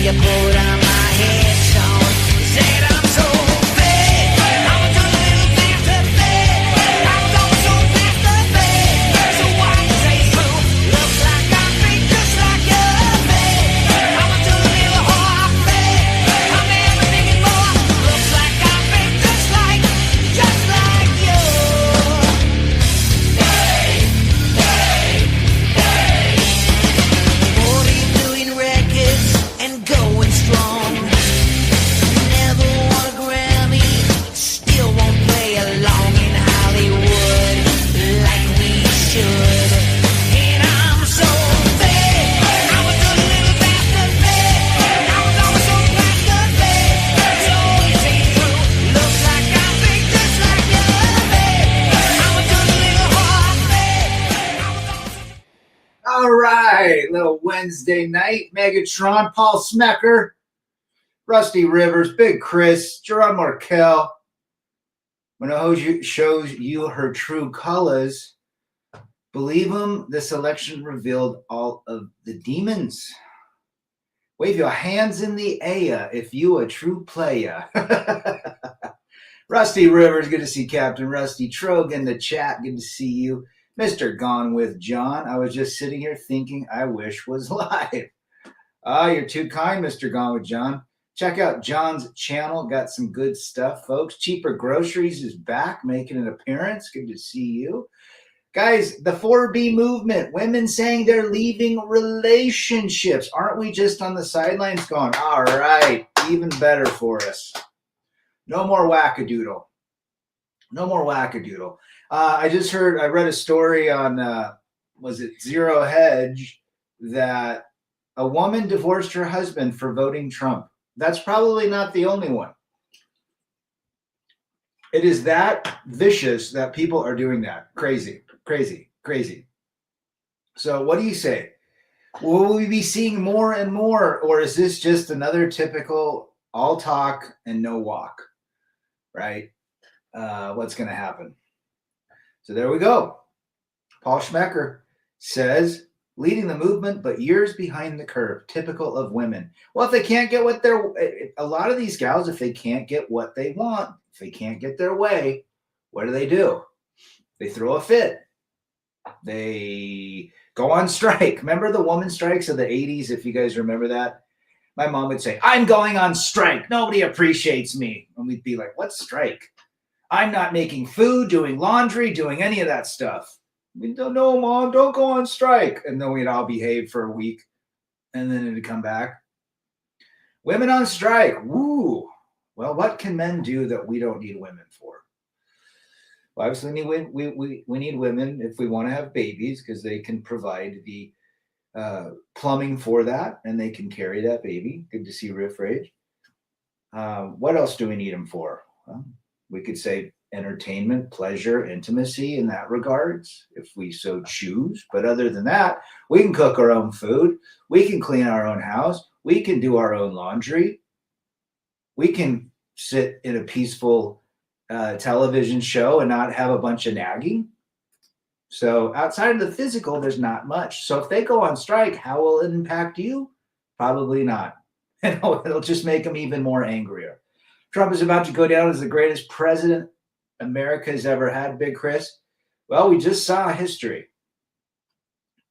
you put on my headphones. Said I'm so bad, I'm a little faster bad. I'm going so faster bad. So why you say true? Looks like I'm big just like you, man. I'm a little hard bad. I'm never thinking more. Looks like I'm big just like you. Doing records and going strong. Never won a Grammy, still won't play along in Hollywood like we should. And I'm so bad, I was a little bastard bad. I was always so bastard bad. So you say true, looks like I'm big just like you, man. I was a little hard bad. All right, little Wednesday night. Megatron, Paul Smecker, Rusty Rivers, Big Chris, Gerard Markel. When a hoe shows you her true colors, believe him, this election revealed all of the demons. Wave your hands in the air if you a true player. Rusty Rivers, good to see Captain Rusty. Trog in the chat, good to see you. Mr. Gone with John, I was just sitting here thinking I wish was live. You're too kind, Mr. Gone with John. Check out John's channel. Got some good stuff, folks. Cheaper Groceries is back, making an appearance. Good to see you. Guys, the 4B movement, women saying they're leaving relationships. Aren't we just on the sidelines going, all right, even better for us. No more wackadoodle. No more wackadoodle. I read a story on, was it Zero Hedge, that a woman divorced her husband for voting Trump. That's probably not the only one. It is that vicious that people are doing that. Crazy, crazy, crazy. So what do you say? Will we be seeing more and more, or is this just another typical all talk and no walk, right? What's going to happen? So there we go. Paul Schmecker says, leading the movement, but years behind the curve, typical of women. Well, if they can't get what a lot of these gals, if they can't get what they want, if they can't get their way, what do? They throw a fit. They go on strike. Remember the woman strikes of the 80s, if you guys remember that? My mom would say, I'm going on strike. Nobody appreciates me. And we'd be like, what strike? I'm not making food, doing laundry, doing any of that stuff. We don't know, Mom, don't go on strike. And then we'd all behave for a week, and then it'd come back. Women on strike. Woo. Well, what can men do that we don't need women for? Well, obviously, we need women if we want to have babies, because they can provide the plumbing for that, and they can carry that baby. Good to see Riff Rage. What else do we need them for? Well, we could say entertainment, pleasure, intimacy in that regards, if we so choose. But other than that, we can cook our own food. We can clean our own house. We can do our own laundry. We can sit in a peaceful television show and not have a bunch of nagging. So outside of the physical, there's not much. So if they go on strike, how will it impact you? Probably not. It'll just make them even more angrier. Trump is about to go down as the greatest president America has ever had, Big Chris. Well, we just saw history.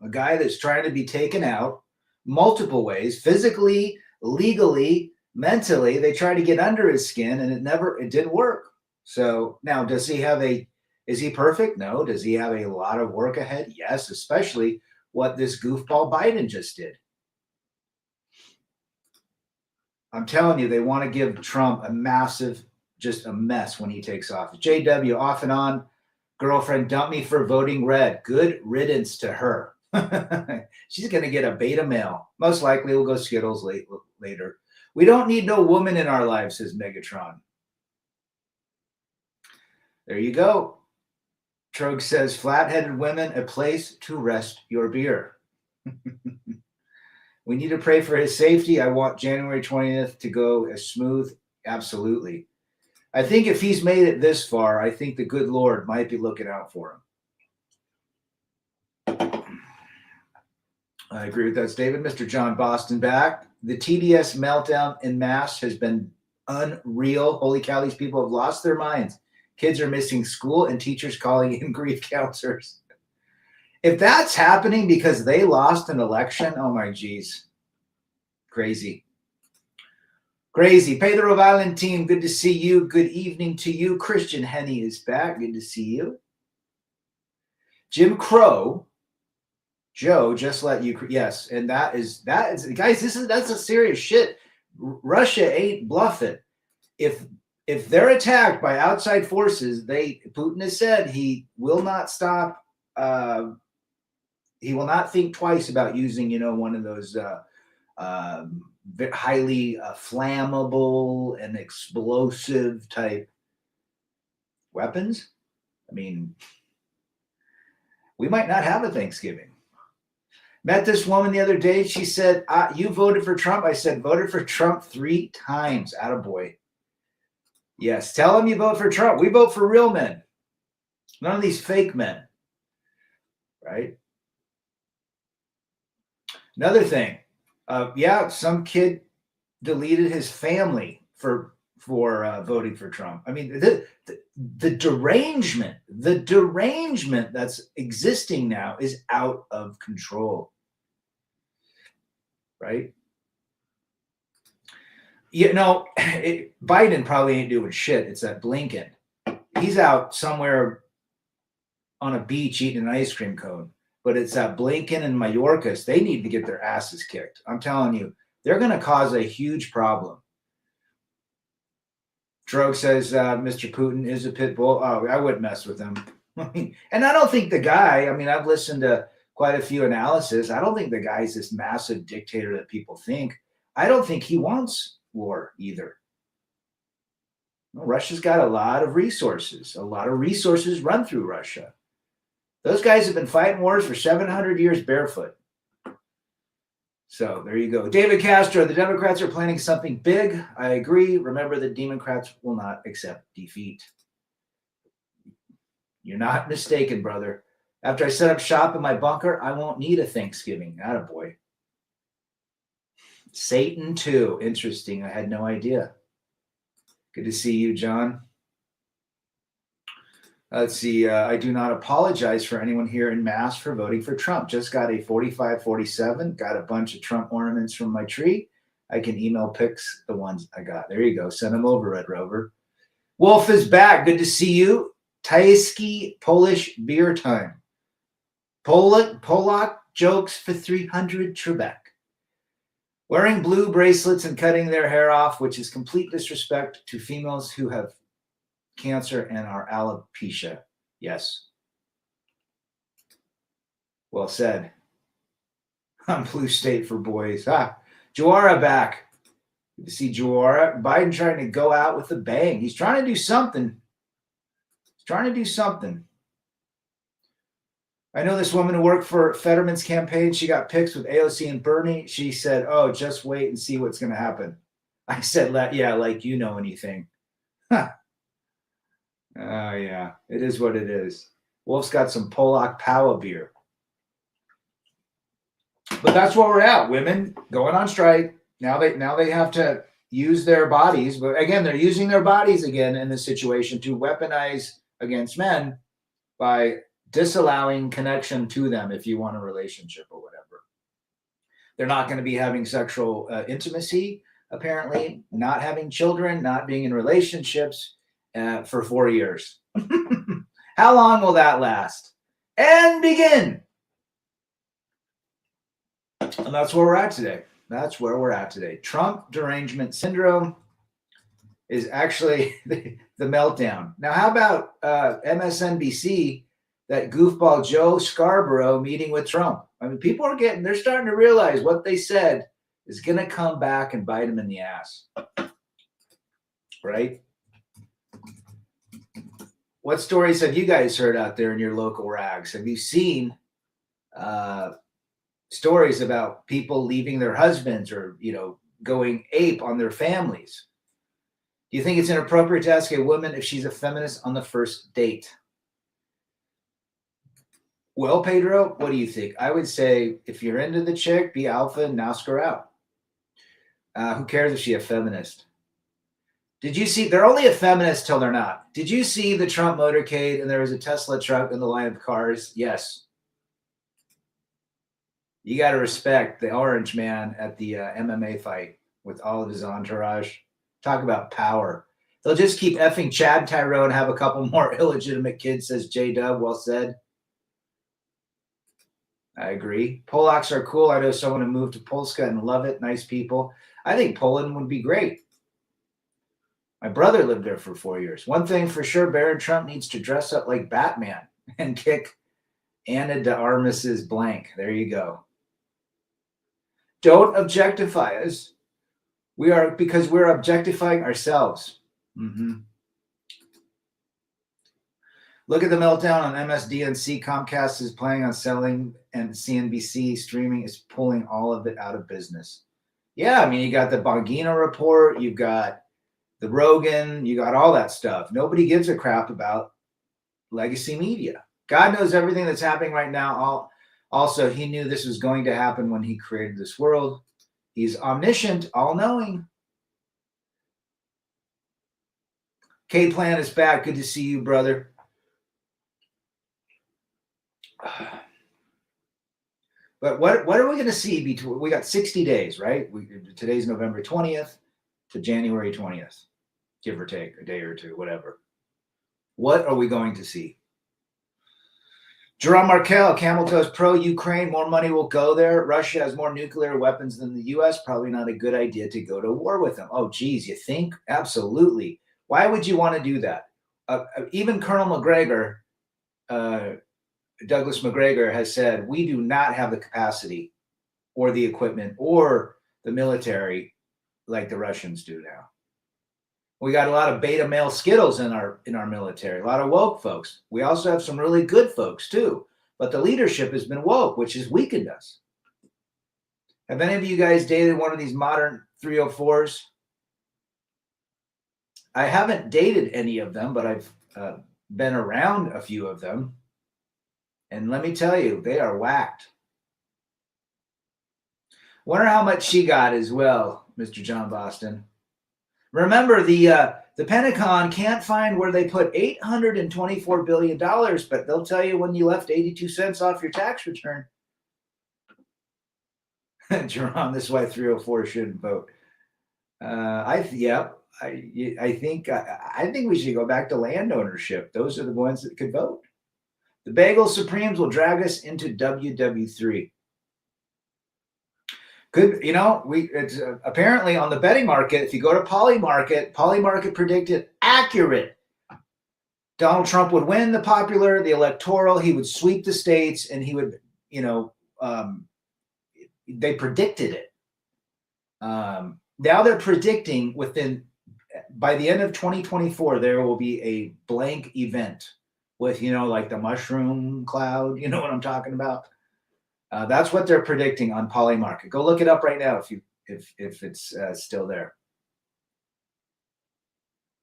A guy that's trying to be taken out multiple ways, physically, legally, mentally. They tried to get under his skin, and it didn't work. So now, is he perfect? No. Does he have a lot of work ahead? Yes, especially what this goofball Biden just did. I'm telling you, they want to give Trump a massive, just a mess when he takes office. JW, off and on, girlfriend dumped me for voting red. Good riddance to her. She's going to get a beta male. Most likely we'll go Skittles later. We don't need no woman in our lives, says Megatron. There you go. Trog says, flat-headed women, a place to rest your beer. We need to pray for his safety. I want January 20th to go as smooth. Absolutely. I think if he's made it this far, I think the good Lord might be looking out for him. I agree with that statement. Mr. John Boston back. The TDS meltdown in mass has been unreal. Holy cow, these people have lost their minds. Kids are missing school and teachers calling in grief counselors. If that's happening because they lost an election, oh my geez. Crazy. Crazy. Pedro Valentin, good to see you. Good evening to you. Christian Henney is back. Good to see you. Jim Crow. Joe, just let you, yes, and that is guys. That's a serious shit. Russia ain't bluffing. If they're attacked by outside forces, Putin has said he will not stop. He will not think twice about using, one of those highly flammable and explosive type weapons. I mean, we might not have a Thanksgiving. Met this woman the other day. She said, you voted for Trump. I said, voted for Trump 3 times. Attaboy. Yes, tell them you vote for Trump. We vote for real men. None of these fake men. Right? Another thing. Some kid deleted his family for voting for Trump. I mean, the derangement that's existing now is out of control. Right? Biden probably ain't doing shit. It's that Blinken. He's out somewhere on a beach eating an ice cream cone. But it's that Blinken and Mayorkas. They need to get their asses kicked. I'm telling you, they're going to cause a huge problem. Drogue says Mr. Putin is a pit bull. Oh, I wouldn't mess with him. And I don't think the guy, I've listened to quite a few analysis. I don't think the guy's this massive dictator that people think. I don't think he wants war either. Russia's got a lot of resources. A lot of resources run through Russia. Those guys have been fighting wars for 700 years barefoot. So there you go. David Castro, the Democrats are planning something big. I agree. Remember, the Democrats will not accept defeat. You're not mistaken, brother. After I set up shop in my bunker, I won't need a Thanksgiving. Attaboy. Satan too. Interesting. I had no idea. Good to see you, John. Let's see. I do not apologize for anyone here in mass for voting for Trump. Just got a 45-47. Got a bunch of Trump ornaments from my tree. I can email pics the ones I got. There you go. Send them over, Red Rover. Wolf is back. Good to see you. Tajski Polish beer time. Polak jokes for 300 Trebek. Wearing blue bracelets and cutting their hair off, which is complete disrespect to females who have cancer and are alopecia. Yes. Well said. I'm Blue State for boys. Jawara back. Good to see Jawara. Biden trying to go out with a bang. He's trying to do something. I know this woman who worked for Fetterman's campaign. She got pics with AOC and Bernie. She said, oh, just wait and see what's going to happen. I said, yeah, like you know anything. Huh. Oh, yeah. It is what it is. Wolf's got some Polak power beer. But that's where we're at. Women going on strike. Now they have to use their bodies. But again, they're using their bodies again in this situation to weaponize against men by disallowing connection to them if you want a relationship or whatever. They're not going to be having sexual intimacy, apparently, not having children, not being in relationships for 4 years. How long will that last? And begin. And that's where we're at today. Trump derangement syndrome is actually the meltdown. Now, how about MSNBC, that goofball Joe Scarborough meeting with Trump? I mean, people they're starting to realize what they said is going to come back and bite them in the ass. Right? What stories have you guys heard out there in your local rags? Have you seen stories about people leaving their husbands or, going ape on their families? Do you think it's inappropriate to ask a woman if she's a feminist on the first date? Well, Pedro, what do you think? I would say if you're into the chick, be alpha and ask her out. Who cares if she's a feminist? Did you see? They're only a feminist till they're not. Did you see the Trump motorcade and there was a Tesla truck in the line of cars? Yes. You got to respect the orange man at the MMA fight with all of his entourage. Talk about power. They'll just keep effing Chad Tyrone, have a couple more illegitimate kids, says J-Dub. Well said. I agree. Polacks are cool. I know someone who moved to Polska and love it. Nice people. I think Poland would be great. My brother lived there for 4 years. One thing for sure, Barron Trump needs to dress up like Batman and kick Anna de Armas's blank. There you go. Don't objectify us. Because we're objectifying ourselves. Mm-hmm. Look at the meltdown on MSDNC. Comcast is planning on selling, and CNBC streaming is pulling all of it out of business. Yeah, I mean, you got the Bongino report, you've got the Rogan, you got all that stuff. Nobody gives a crap about legacy media. God knows everything that's happening right now. Also, he knew this was going to happen when he created this world. He's omniscient, all-knowing. K-Plan is back. Good to see you, brother. But what are we going to see between? We got 60 days, right? Today's November 20th to January 20th, give or take a day or two, whatever. What are we going to see? Jerome Markel, Camel Toes pro-Ukraine, more money will go there. Russia has more nuclear weapons than the U.S. Probably not a good idea to go to war with them. Oh, geez, you think? Absolutely. Why would you want to do that? Even Colonel McGregor, Douglas McGregor, has said, we do not have the capacity or the equipment or the military like the Russians do now. We got a lot of beta male Skittles in our military, a lot of woke folks. We also have some really good folks too, but the leadership has been woke, which has weakened us. Have any of you guys dated one of these modern 304s? I haven't dated any of them, but I've been around a few of them. And let me tell you, they are whacked. Wonder how much she got as well, Mr. John Boston. Remember, the Pentagon can't find where they put $824 billion, but they'll tell you when you left 82 cents off your tax return. Jerome, this is why 304 shouldn't vote. I think we should go back to land ownership. Those are the ones that could vote. The Bagel Supremes will drag us into WW3. Could, it's apparently on the betting market, if you go to Polymarket predicted accurate. Donald Trump would win the electoral, he would sweep the states, and he would, they predicted it. Now they're predicting by the end of 2024, there will be a blank event with, like the mushroom cloud, you know what I'm talking about? That's what they're predicting on Polymarket. Go look it up right now if it's still there.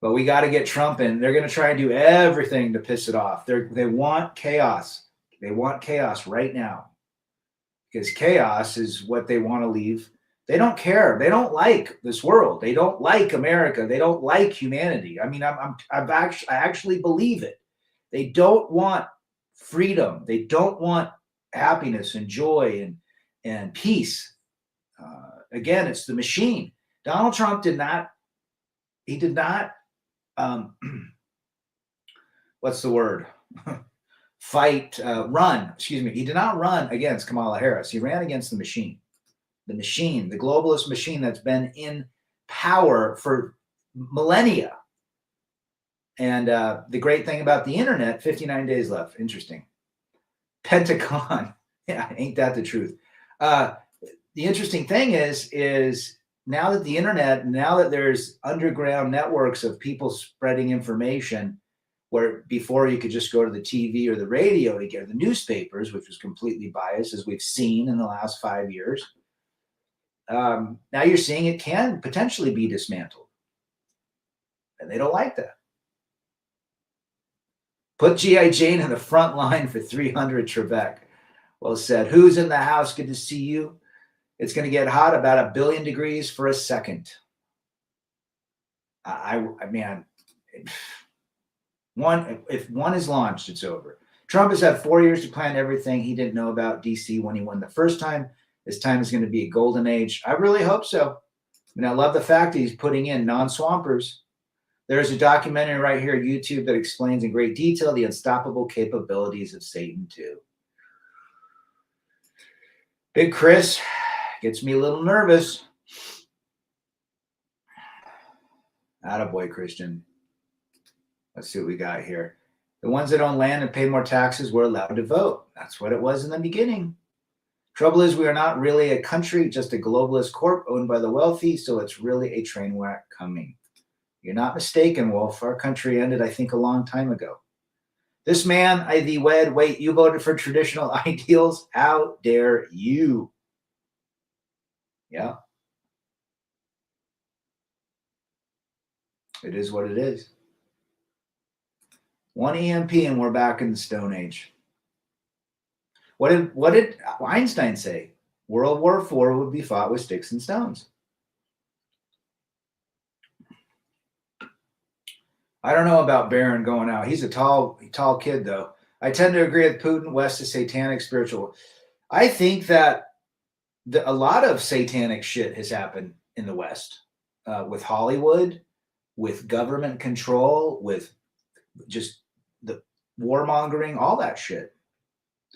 But we got to get Trump in. They're going to try and do everything to piss it off. They want chaos. They want chaos right now because chaos is what they want to leave. They don't care. They don't like this world. They don't like America. They don't like humanity. I mean, I actually believe it. They don't want freedom. They don't want happiness and joy and peace. Again, it's the machine. Donald Trump did not what's the word? Run. Excuse me. He did not run against Kamala Harris. He ran against the machine. The machine, the globalist machine that's been in power for millennia. And the great thing about the internet, 59 days left. Interesting. Pentagon. Yeah, ain't that the truth? The interesting thing is now that the internet, now that there's underground networks of people spreading information, where before you could just go to the TV or the radio to get the newspapers, which was completely biased, as we've seen in the last 5 years. Now you're seeing it can potentially be dismantled. And they don't like that. Put G.I. Jane in the front line for 300 Trebek. Well said. Who's in the house? Good to see you. It's going to get hot, about 1 billion degrees for a second. Man, if one is launched, it's over. Trump has had 4 years to plan everything he didn't know about DC when he won the first time. This time is going to be a golden age. I really hope so. And I love the fact that he's putting in non-swampers. There's a documentary right here on YouTube that explains in great detail the unstoppable capabilities of Satan too. Big Chris gets me a little nervous. Attaboy, Christian. Let's see what we got here. The ones that own land and pay more taxes were allowed to vote. That's what it was in the beginning. Trouble is, we are not really a country, just a globalist corp owned by the wealthy, so it's really a train wreck coming. You're not mistaken, Wolf. Our country ended, I think, a long time ago. This man, I thee wed. Wait, you voted for traditional ideals? How dare you? Yeah. It is what it is. One EMP and we're back in the Stone Age. What did Einstein say? World War IV would be fought with sticks and stones. I don't know about Barron going out. He's a tall kid, though. I tend to agree with Putin. West is satanic, spiritual. I think that a lot of satanic shit has happened in the West, with Hollywood, with government control, with just the warmongering, all that shit.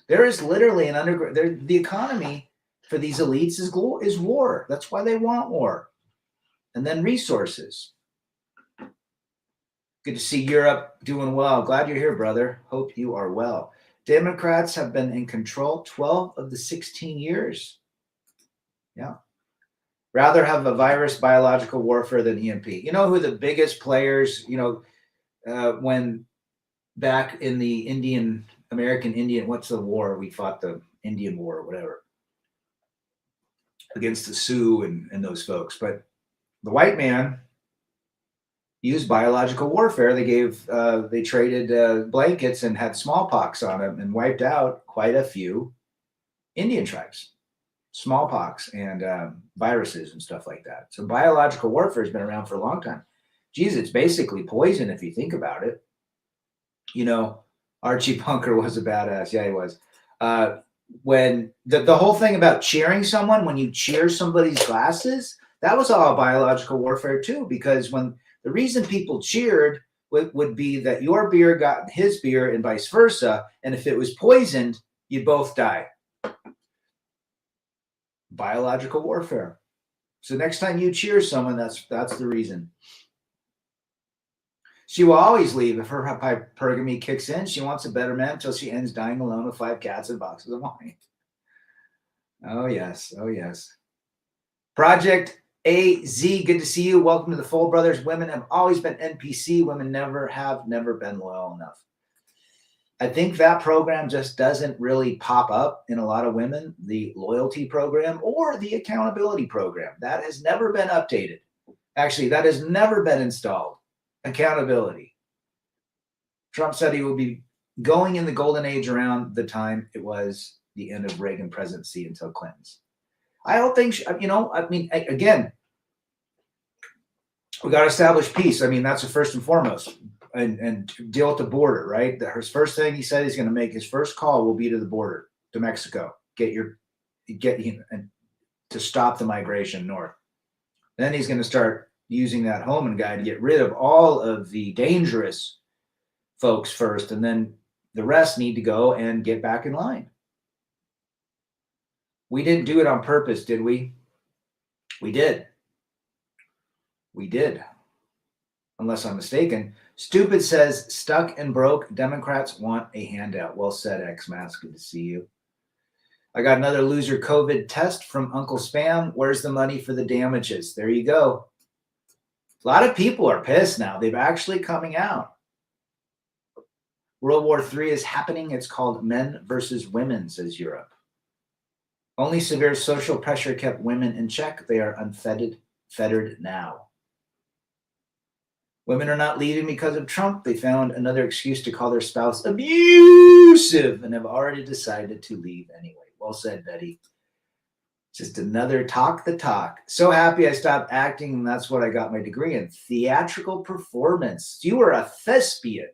There is literally an underground. The economy for these elites is war. That's why they want war, and then resources. Good to see Europe doing well. Glad you're here, brother. Hope you are well. Democrats have been in control 12 of the 16 years. Yeah. Rather have a virus, biological warfare than EMP. You know who the biggest players, when back in the American Indian, what's the war? We fought the Indian War or whatever against the Sioux and those folks. But the white man used biological warfare. They traded blankets and had smallpox on them and wiped out quite a few Indian tribes. Smallpox and viruses and stuff like that. So biological warfare has been around for a long time. Geez, it's basically poison if you think about it. Archie Bunker was a badass. Yeah, he was. When the whole thing about cheering someone, when you cheer somebody's glasses, that was all biological warfare too, because when the reason people cheered would be that your beer got his beer and vice versa. And if it was poisoned, you'd both die. Biological warfare. So next time you cheer someone, that's the reason. She will always leave if her hypergamy kicks in. She wants a better man until she ends dying alone with 5 cats and boxes of wine. Oh, yes. Oh, yes. Project AZ, good to see you. Welcome to the Full Brothers. Women have always been NPC. Women never been loyal enough. I think that program just doesn't really pop up in a lot of women, the loyalty program or the accountability program. That has never been updated. Actually, that has never been installed. Accountability. Trump said he will be going in the golden age around the time it was the end of Reagan presidency until Clinton's. I don't think, again, we got to establish peace. That's the first and foremost, and deal with the border, right? His first thing he said he's going to make, his first call will be to the border, to Mexico, to stop the migration north. Then he's going to start using that Holman guy to get rid of all of the dangerous folks first, and then the rest need to go and get back in line. We didn't do it on purpose, did we? We did. Unless I'm mistaken. Stupid says, stuck and broke. Democrats want a handout. Well said, X-Mask. Good to see you. I got another loser COVID test from Uncle Spam. Where's the money for the damages? There you go. A lot of people are pissed now. They're actually coming out. World War III is happening. It's called Men versus Women, says Europe. Only severe social pressure kept women in check. They are fettered now. Women are not leaving because of Trump. They found another excuse to call their spouse abusive and have already decided to leave anyway. Well said, Betty. Just another talk the talk. So happy I stopped acting, and that's what I got my degree in. Theatrical performance. You were a thespian.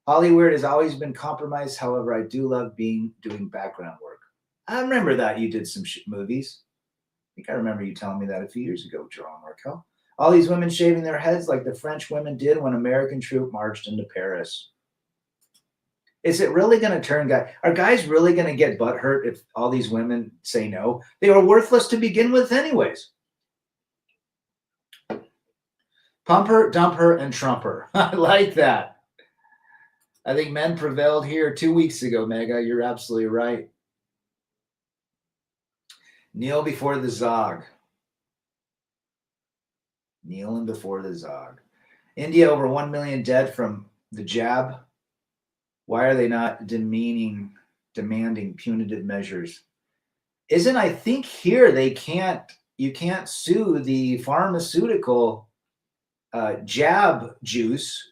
Hollywood has always been compromised. However, I do love doing background work. I remember that you did some movies. I think I remember you telling me that a few years ago, Jerome Markel. All these women shaving their heads like the French women did when American troop marched into Paris. Is it really going to turn guys? Are guys really going to get butthurt if all these women say no? They were worthless to begin with anyways. Pump her, dump her, and trump her. I like that. I think men prevailed here 2 weeks ago, Mega. You're absolutely right. Kneel before the Zog. Kneeling before the Zog. India, over 1 million dead from the jab. Why are they not demanding punitive measures? I think here you can't sue the pharmaceutical jab juice.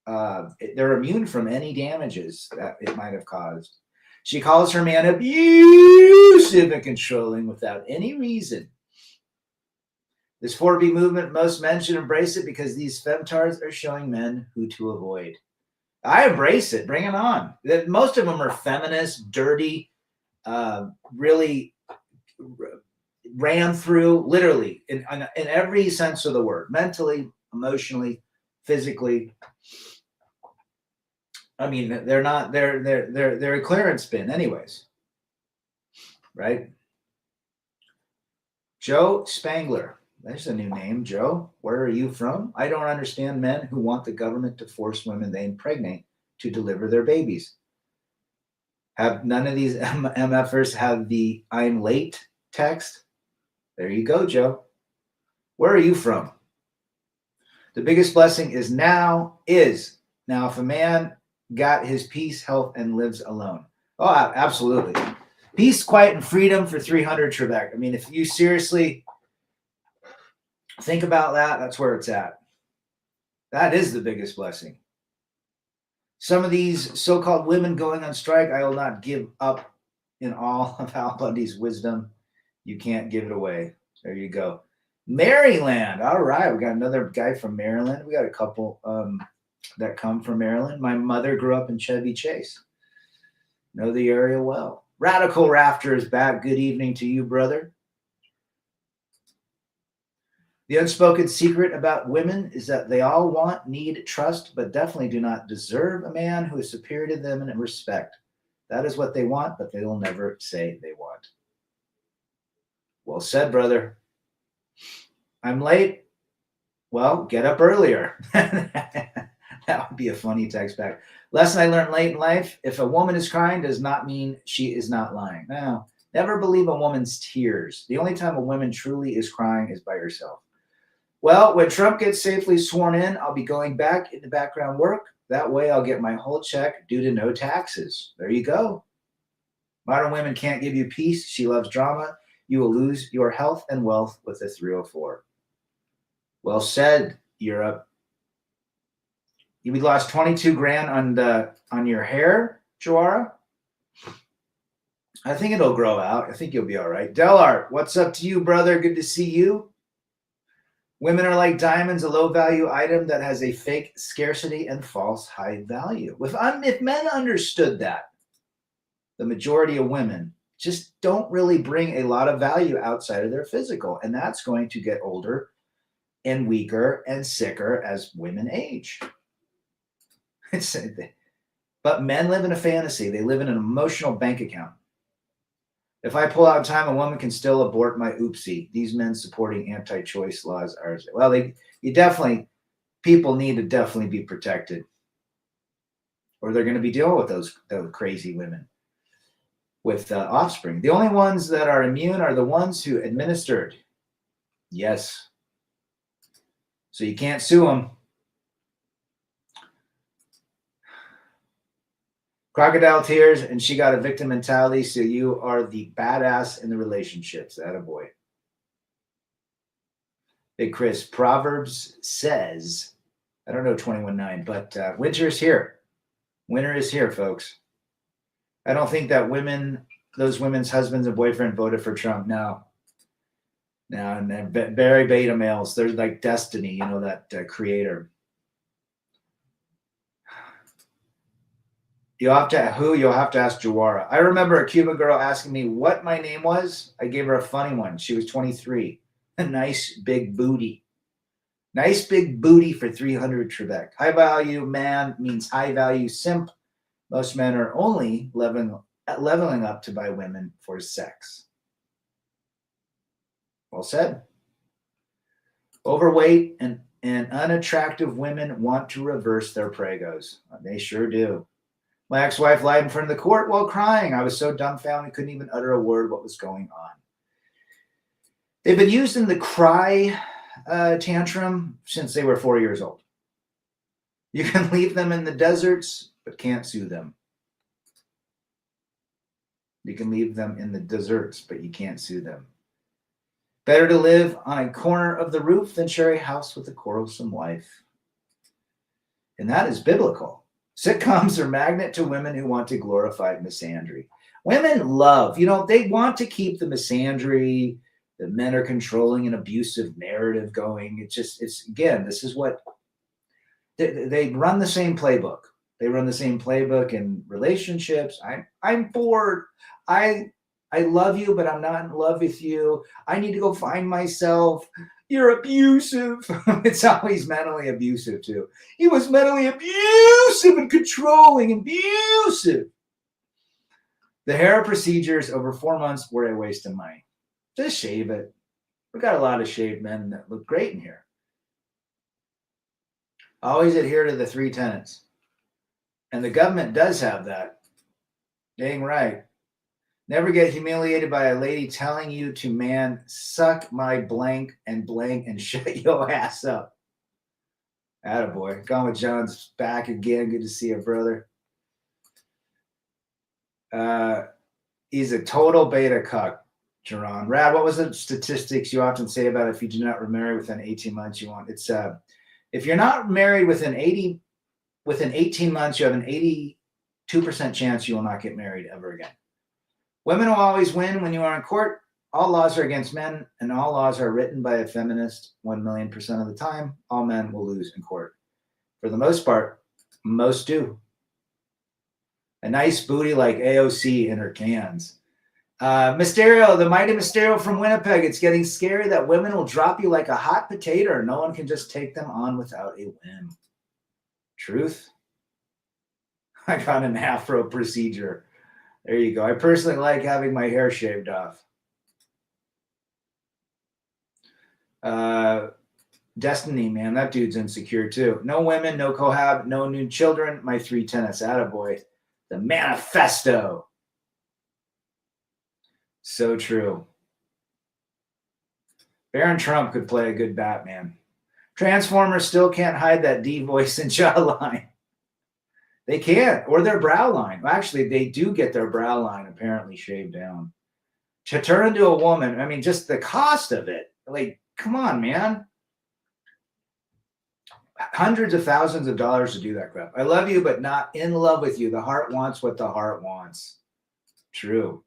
They're immune from any damages that it might have caused. She calls her man abusive and controlling without any reason. This 4B movement, most men should embrace it because these femtards are showing men who to avoid. I embrace it. Bring it on. Most of them are feminist, dirty, really ran through, literally, in every sense of the word, mentally, emotionally, physically. I mean, they're a clearance bin, anyways, right? Joe Spangler. There's a new name, Joe. Where are you from? I don't understand men who want the government to force women they impregnate to deliver their babies. Have none of these MFers have the I'm late text? There you go, Joe. Where are you from? The biggest blessing is now. If a man got his peace, health, and lives alone. Oh, absolutely. Peace, quiet, and freedom for 300 Trebek. I mean, if you seriously think about that, that's where it's at. That is the biggest blessing. Some of these so-called women going on strike, I will not give up in all of Al Bundy's wisdom. You can't give it away. There you go. Maryland. All right. We got another guy from Maryland. We got a couple that come from Maryland. My mother grew up in Chevy Chase. Know the area well. Radical Rafter is back. Good evening to you, brother. The unspoken secret about women is that they all want, need, trust, but definitely do not deserve a man who is superior to them in respect. That is what they want, but they will never say they want. Well said, brother. I'm late. Well, get up earlier. That would be a funny text back. Lesson I learned late in life: if a woman is crying, does not mean she is not lying. No, never believe a woman's tears. The only time a woman truly is crying is by herself. Well, when Trump gets safely sworn in, I'll be going back into background work. That way I'll get my whole check due to no taxes. There you go. Modern women can't give you peace. She loves drama. You will lose your health and wealth with a 304. Well said, Europe. You lost 22 grand on your hair, Joara. I think it'll grow out. I think you'll be all right. Delart, what's up to you, brother? Good to see you. Women are like diamonds, a low-value item that has a fake scarcity and false high value. If men understood that, the majority of women just don't really bring a lot of value outside of their physical, and that's going to get older and weaker and sicker as women age. But men live in a fantasy. They live in an emotional bank account. If I pull out in time, a woman can still abort my oopsie. These men supporting anti-choice laws are people need to definitely be protected, or they're going to be dealing with those crazy women with offspring. The only ones that are immune are the ones who administered. Yes. So you can't sue them. Crocodile tears, and she got a victim mentality, so you are the badass in the relationships. Attaboy. Big Chris, Proverbs says, I don't know 21.9, but winter is here. Winter is here, folks. I don't think that those women's husbands and boyfriend voted for Trump. No. And they're very beta males. They're like Destiny, that creator. You'll have to ask Jawara. I remember a Cuban girl asking me what my name was. I gave her a funny one. She was 23. A nice big booty. Nice big booty for 300 Trebek. High value man means high value simp. Most men are only leveling up to buy women for sex. Well said. Overweight and unattractive women want to reverse their pregos. They sure do. My ex-wife lied in front of the court while crying. I was so dumbfounded I couldn't even utter a word what was going on. They've been using the cry tantrum since they were 4 years old. You can leave them in the deserts, but can't sue them. You can leave them in the deserts, but you can't sue them. Better to live on a corner of the roof than share a house with a quarrelsome wife. And that is biblical. Sitcoms are magnet to women who want to glorify misandry. Women love, they want to keep the misandry, the men are controlling an abusive narrative going. Again, this is what they run the same playbook. They run the same playbook in relationships. I'm bored. I love you, but I'm not in love with you. I need to go find myself. You're abusive. It's always mentally abusive, too. He was mentally abusive and controlling, abusive. The hair procedures over 4 months were a waste of money. Just shave it. We've got a lot of shaved men that look great in here. Always adhere to the 3 tenets. And the government does have that. Dang right. Never get humiliated by a lady telling you to, man, suck my blank and shut your ass up. Attaboy. Gone with John's back again. Good to see you, brother. He's a total beta cuck, Jerron. Rad, what was the statistics you often say about if you do not remarry within 18 months you want? It's if you're not married within 18 months, you have an 82% chance you will not get married ever again. Women will always win when you are in court. All laws are against men, and all laws are written by a feminist 1,000,000% of the time. All men will lose in court. For the most part, most do. A nice booty like AOC in her cans. Mysterio, the mighty Mysterio from Winnipeg. It's getting scary that women will drop you like a hot potato. No one can just take them on without a whim. Truth? I got an afro procedure. There you go. I personally like having my hair shaved off. Destiny, man, that dude's insecure too. No women, no cohab, no new children. My 3 tenets. Attaboy. The manifesto. So true. Baron Trump could play a good Batman. Transformers still can't hide that D voice and jawline. They can't, or their brow line. Actually, they do get their brow line apparently shaved down. To turn into a woman, I mean, just the cost of it. Like, come on, man. Hundreds of thousands of dollars to do that crap. I love you, but not in love with you. The heart wants what the heart wants. True.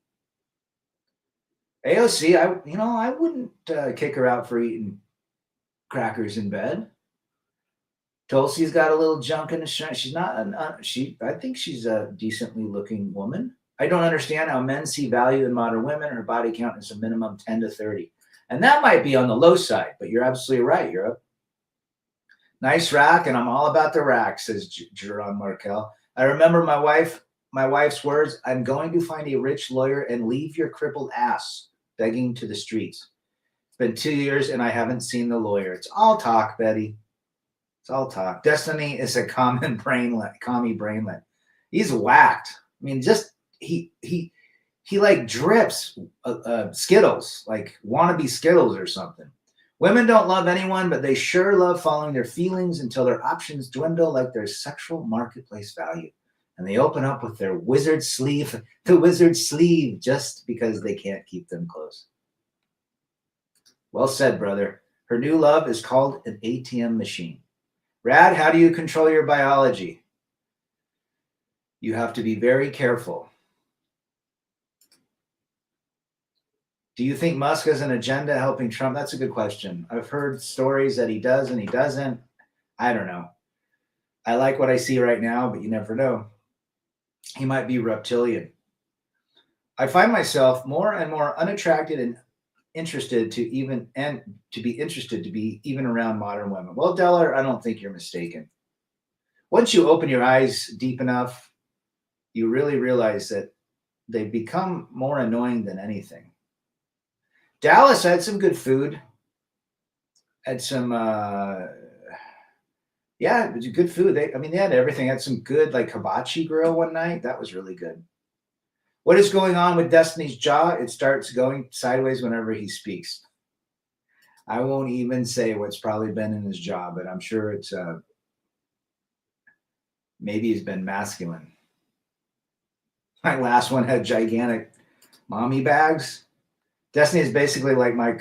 AOC, I wouldn't kick her out for eating crackers in bed. Tulsi's got a little junk in the shirt. She's not I think she's a decently looking woman. I don't understand how men see value in modern women. Her body count is a minimum 10 to 30. And that might be on the low side, but you're absolutely right, Europe. Nice rack, and I'm all about the rack, says Jerron Markel. I remember my wife's words, I'm going to find a rich lawyer and leave your crippled ass begging to the streets. It's been 2 years and I haven't seen the lawyer. It's all talk, Betty. It's all talk. Destiny is a commie brainlet. He's whacked. I mean, just he like drips Skittles, like wannabe Skittles or something. Women don't love anyone, but they sure love following their feelings until their options dwindle like their sexual marketplace value. And they open up with their wizard sleeve, just because they can't keep them close. Well said, brother. Her new love is called an ATM machine. Rad, how do you control your biology? You have to be very careful. Do you think Musk has an agenda helping Trump? That's a good question. I've heard stories that he does and he doesn't. I don't know. I like what I see right now, but you never know. He might be reptilian. I find myself more and more unattracted and interested to be even around modern women. Well, Deller, I don't think you're mistaken. Once you open your eyes deep enough, you really realize that they become more annoying than anything. Dallas had some good food. Had some yeah, it was good food. They had everything. Had some good like hibachi grill one night. That was really good. What is going on with Destiny's jaw? It starts going sideways whenever he speaks. I won't even say what's probably been in his jaw, but I'm sure it's maybe he's been masculine. My last one had gigantic mommy bags. Destiny is basically like my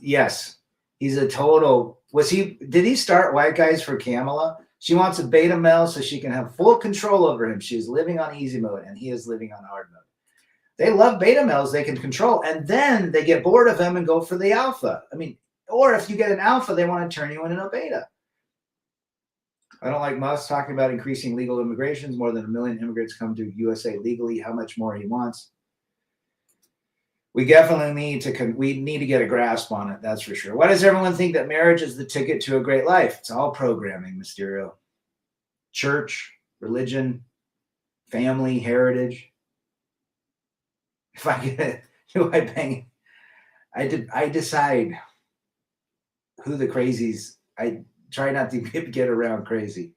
yes, he's a total. Did he start White Guys for Kamala? She wants a beta male so she can have full control over him. She is living on easy mode and he is living on hard mode. They love beta males they can control, and then they get bored of him and go for the alpha. Or if you get an alpha, they want to turn you into a beta. I don't like Musk talking about increasing legal immigrations. More than 1 million immigrants come to USA legally. How much more he wants? We definitely need to get a grasp on it. That's for sure. Why does everyone think that marriage is the ticket to a great life? It's all programming, Mysterio. Church, religion, family, heritage. If I get it, who I bang, I decide who the crazies. I try not to get around crazy.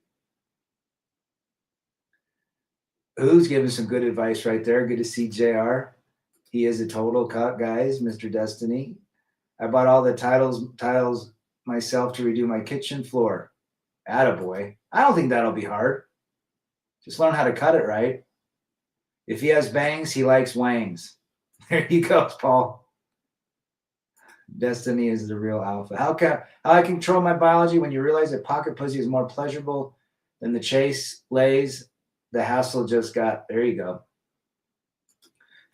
Who's giving some good advice right there? Good to see JR. He is a total cut, guys, Mr. Destiny. I bought all the tiles myself to redo my kitchen floor. Attaboy. I don't think that'll be hard. Just learn how to cut it right. If he has bangs, he likes wangs. There you go, Paul. Destiny is the real alpha. How I control my biology? When you realize that pocket pussy is more pleasurable than the chase lays, the hassle just got. There you go.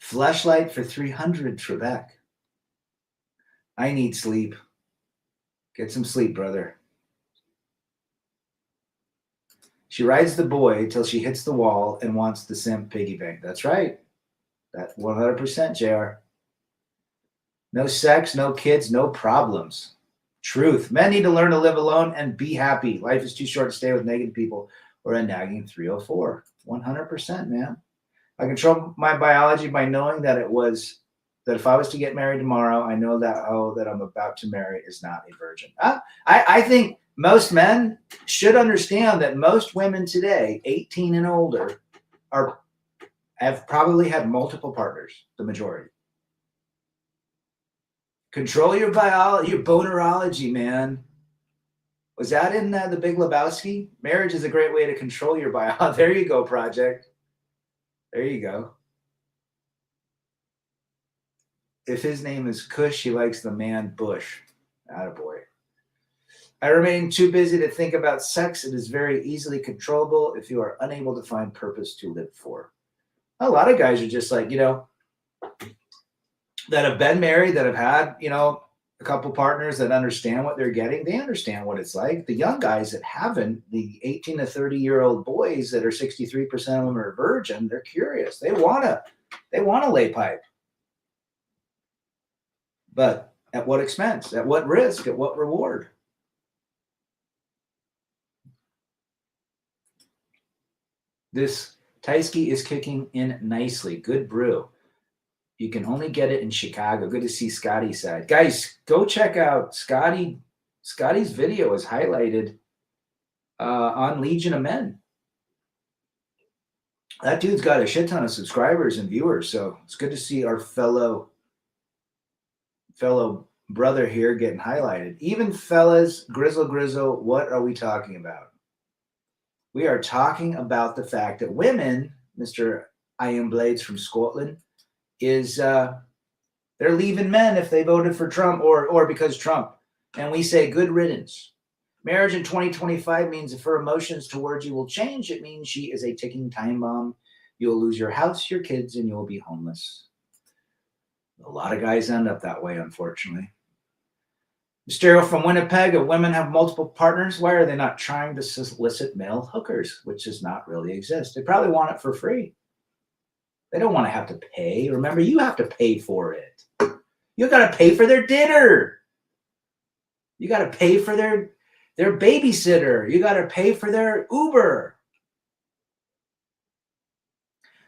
Fleshlight for 300, Trebek. I need sleep. Get some sleep, brother. She rides the boy till she hits the wall and wants the simp piggy bank. That's right. That 100%, JR. No sex, no kids, no problems. Truth. Men need to learn to live alone and be happy. Life is too short to stay with negative people or a nagging 304. 100%, man. I control my biology by knowing that if I was to get married tomorrow, I know that I'm about to marry is not a virgin. I think most men should understand that most women today, 18 and older, have probably had multiple partners, the majority. Control your biology, your bonerology, man. Was that in The Big Lebowski? Marriage is a great way to control your biology. There you go, Project. There you go. If his name is Kush, he likes the man Bush. Attaboy. I remain too busy to think about sex. It is very easily controllable if you are unable to find purpose to live for. A lot of guys are just like, that have been married, that have had, a couple partners that understand what they're getting. They understand what it's like. The young guys that haven't, the 18 to 30-year-old boys that are 63% of them are virgin, they're curious. They want to lay pipe. But at what expense? At what risk? At what reward? This Tyson is kicking in nicely. Good brew. You can only get it in Chicago. Good to see Scotty's side. Guys, go check out Scotty. Scotty's video is highlighted on Legion of Men. That dude's got a shit ton of subscribers and viewers, so it's good to see our fellow brother here getting highlighted. Even fellas, Grizzle, what are we talking about? We are talking about the fact that women, Mr. Iron Blades from Scotland, is they're leaving men if they voted for Trump or because Trump. And we say good riddance. Marriage in 2025 means if her emotions towards you will change, it means she is a ticking time bomb. You'll lose your house, your kids, and you'll be homeless. A lot of guys end up that way, unfortunately. Mysterio from Winnipeg, if women have multiple partners, why are they not trying to solicit male hookers, which does not really exist? They probably want it for free. They don't want to have to pay. Remember, you have to pay for it. You got to pay for their dinner. You got to pay for their babysitter. You got to pay for their Uber.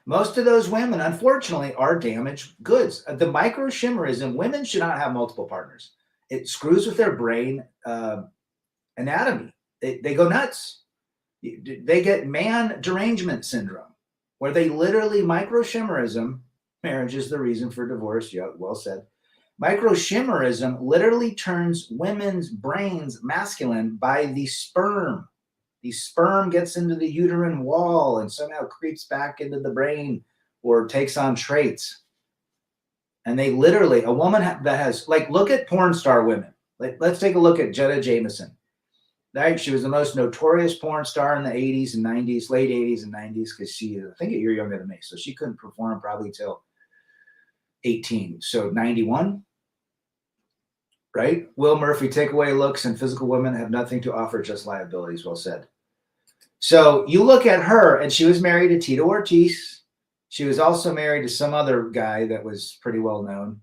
Most of those women, unfortunately, are damaged goods. The micro-chimerism, women should not have multiple partners. It screws with their brain anatomy. They go nuts. They get man derangement syndrome, where they literally micro-chimerism, marriage is the reason for divorce, yeah, well said. Micro-chimerism literally turns women's brains masculine by the sperm. The sperm gets into the uterine wall and somehow creeps back into the brain or takes on traits. And they literally, a woman that has, like, look at porn star women. Let's take a look at Jenna Jameson. Right? She was the most notorious porn star in the 80s and 90s, late 80s and 90s, because she, I think you're younger than me, so she couldn't perform probably till 18. So 91, right? Will Murphy, take away looks and physical women have nothing to offer, just liabilities. Well said. So you look at her, and she was married to Tito Ortiz. She was also married to some other guy that was pretty well known.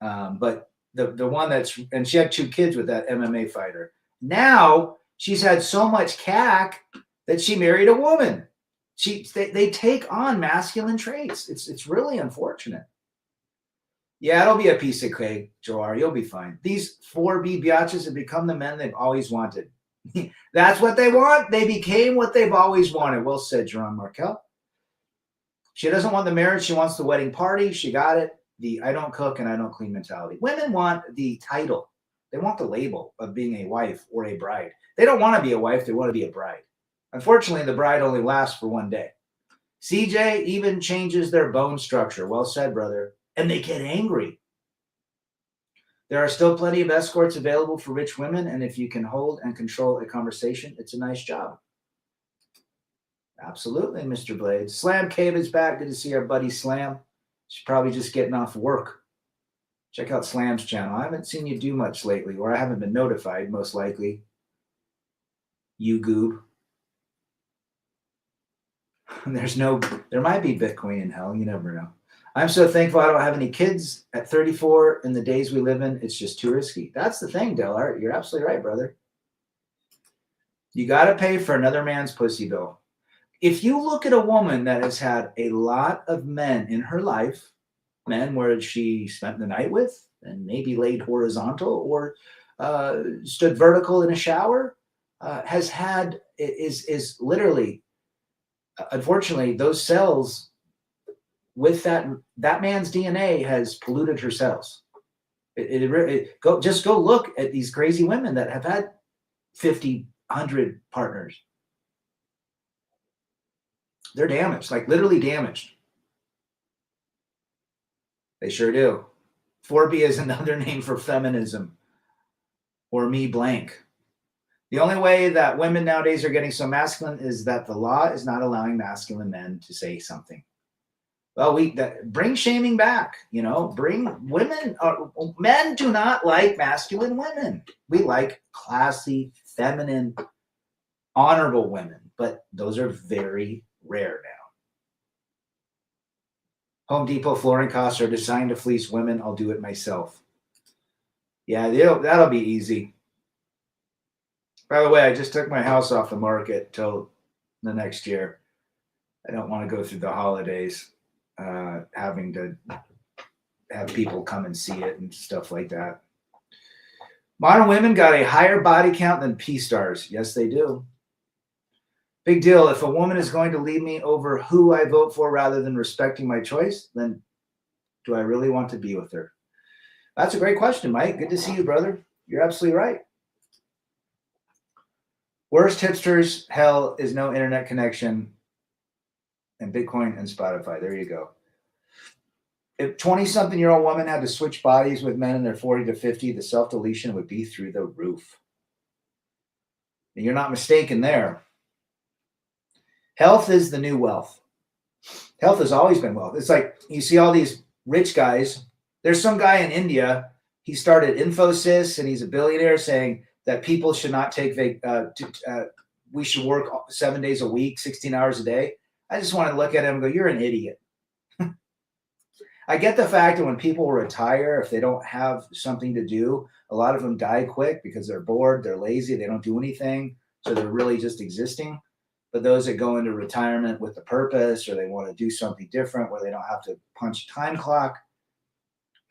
But the one that's, and she had 2 kids with that MMA fighter. Now she's had so much cack that she married a woman. They take on masculine traits. It's really unfortunate. Yeah, it'll be a piece of cake, Joar. You'll be fine. These 4B biatches have become the men they've always wanted. That's what they want. They became what they've always wanted. Well said, Jerome Markel. She doesn't want the marriage. She wants the wedding party. She got it. The I don't cook and I don't clean mentality. Women want the title. They want the label of being a wife or a bride. They don't want to be a wife. They want to be a bride. Unfortunately, the bride only lasts for one day. CJ even changes their bone structure. Well said, brother. And they get angry. There are still plenty of escorts available for rich women, and if you can hold and control a conversation, it's a nice job. Absolutely, Mr. Blades. Slam Cave is back. Good to see our buddy Slam. She's probably just getting off work. Check out Slam's channel. I haven't seen you do much lately, or I haven't been notified, most likely. You goob. There might be Bitcoin in hell. You never know. I'm so thankful I don't have any kids at 34 in the days we live in. It's just too risky. That's the thing, Delart. You're absolutely right, brother. You got to pay for another man's pussy bill. If you look at a woman that has had a lot of men in her life, men where she spent the night with and maybe laid horizontal or stood vertical in a shower, is literally, unfortunately, those cells with that man's DNA has polluted her cells. Just go look at these crazy women that have had 50, 100 partners. They're damaged, like literally damaged. They sure do. 4B is another name for feminism or me blank. The only way that women nowadays are getting so masculine is that the law is not allowing masculine men to say something. Well, bring shaming back, bring women. Men do not like masculine women. We like classy, feminine, honorable women, but those are very rare now. Home Depot flooring costs are designed to fleece women. I'll do it myself. Yeah, that'll be easy. By the way, I just took my house off the market till the next year. I don't want to go through the holidays having to have people come and see it and stuff like that. Modern women got a higher body count than P-stars. Yes, they do. Big deal. If a woman is going to leave me over who I vote for rather than respecting my choice, then do I really want to be with her? That's a great question, Mike. Good to see you, brother. You're absolutely right. Worst hipsters, hell is no internet connection and Bitcoin and Spotify. There you go. If 20-something-year-old woman had to switch bodies with men in their 40 to 50, the self-deletion would be through the roof. You're not mistaken there. Health is the new wealth. Health has always been wealth. It's like you see all these rich guys. There's some guy in India. He started Infosys, and he's a billionaire, saying that people should not take we should work 7 days a week, 16 hours a day. I just want to look at him and go, you're an idiot. I get the fact that when people retire, if they don't have something to do, a lot of them die quick because they're bored, they're lazy, they don't do anything. So they're really just existing. But those that go into retirement with a purpose, or they want to do something different where they don't have to punch a time clock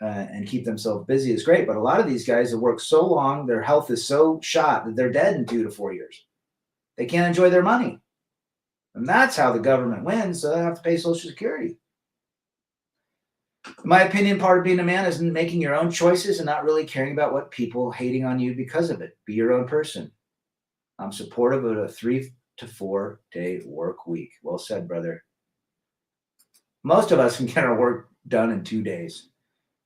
and keep themselves busy is great. But a lot of these guys have worked so long, their health is so shot that they're dead in 2 to 4 years. They can't enjoy their money. And that's how the government wins. So they have to pay Social Security. In my opinion, part of being a man is making your own choices and not really caring about what people hating on you because of it. Be your own person. I'm supportive of a 3 to 4 day work week. Well said, brother. Most of us can get our work done in 2 days.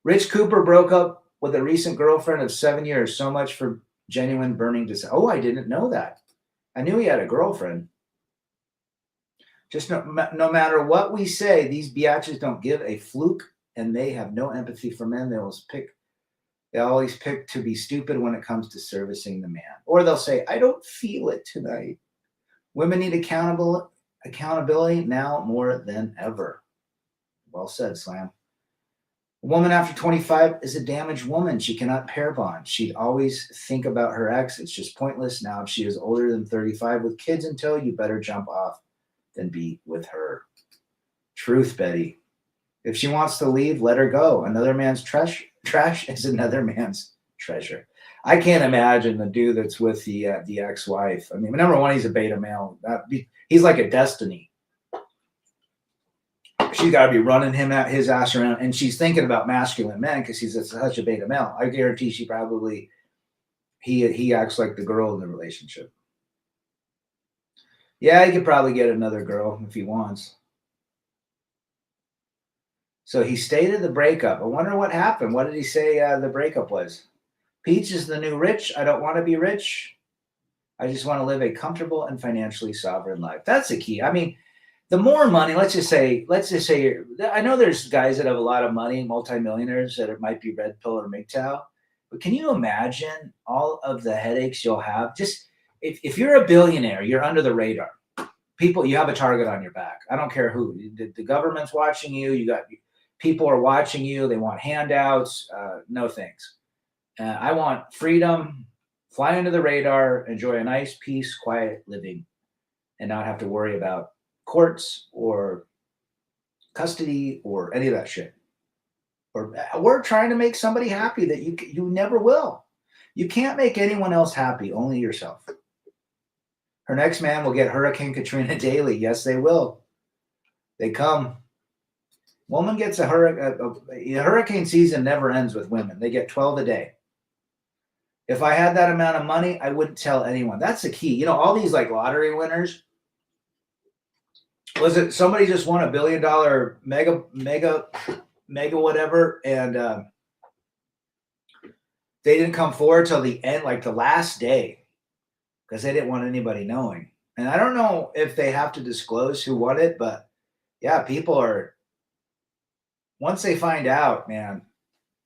Rich Cooper broke up with a recent girlfriend of 7 years. So much for genuine burning desire. Oh, I didn't know that. I knew he had a girlfriend. Just no matter what we say, these biatches don't give a fluke, and they have no empathy for men. They always pick to be stupid when it comes to servicing the man. Or they'll say, I don't feel it tonight. Women need accountability now more than ever. Well said, Slam. A woman after 25 is a damaged woman. She cannot pair bond. She'd always think about her ex. It's just pointless. Now, if she is older than 35 with kids in tow, you better jump off than be with her. Truth, Betty. If she wants to leave, let her go. Another man's trash is another man's treasure. I can't imagine the dude that's with the ex-wife. I mean, number one, he's a beta male. He's like a destiny. She's got to be running his ass around, and she's thinking about masculine men because he's such a beta male. I guarantee he acts like the girl in the relationship. Yeah, he could probably get another girl if he wants. So he stated the breakup. I wonder what happened. What did he say the breakup was? Peach is the new rich. I don't want to be rich. I just want to live a comfortable and financially sovereign life. That's the key. I mean, the more money, let's just say, I know there's guys that have a lot of money, multimillionaires, that it might be red pill or MGTOW, but can you imagine all of the headaches you'll have? Just if you're a billionaire, you're under the radar. You have a target on your back. I don't care who. The government's watching you. People are watching you. They want handouts. No thanks. I want freedom, fly under the radar, enjoy a nice, peace, quiet living, and not have to worry about courts or custody or any of that shit. Or we're trying to make somebody happy that you never will. You can't make anyone else happy, only yourself. Her next man will get Hurricane Katrina daily. Yes, they will. They come. Woman gets a hurricane season never ends with women. They get 12 a day. If I had that amount of money, I wouldn't tell anyone. That's the key. All these like lottery winners. Was it somebody just won $1 billion mega whatever, and they didn't come forward till the end, like the last day, because they didn't want anybody knowing. And I don't know if they have to disclose who won it, but yeah, people are, once they find out, man,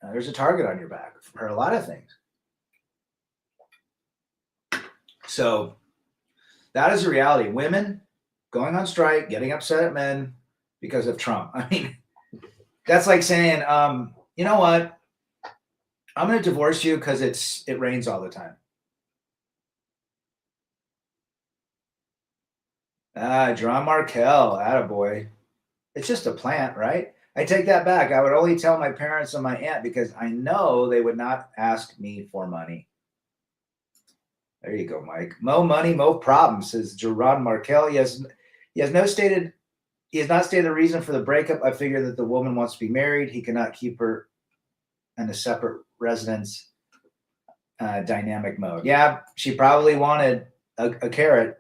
there's a target on your back for a lot of things. So that is the reality. Women going on strike, getting upset at men because of Trump. I mean, that's like saying, you know what? I'm going to divorce you because it rains all the time. John Markell, attaboy. It's just a plant, right? I take that back. I would only tell my parents and my aunt because I know they would not ask me for money. There you go, Mike. Mo money, mo problems, says Gerard Markell. He has not stated the reason for the breakup. I figure that the woman wants to be married. He cannot keep her in a separate residence dynamic mode. Yeah, she probably wanted a carrot.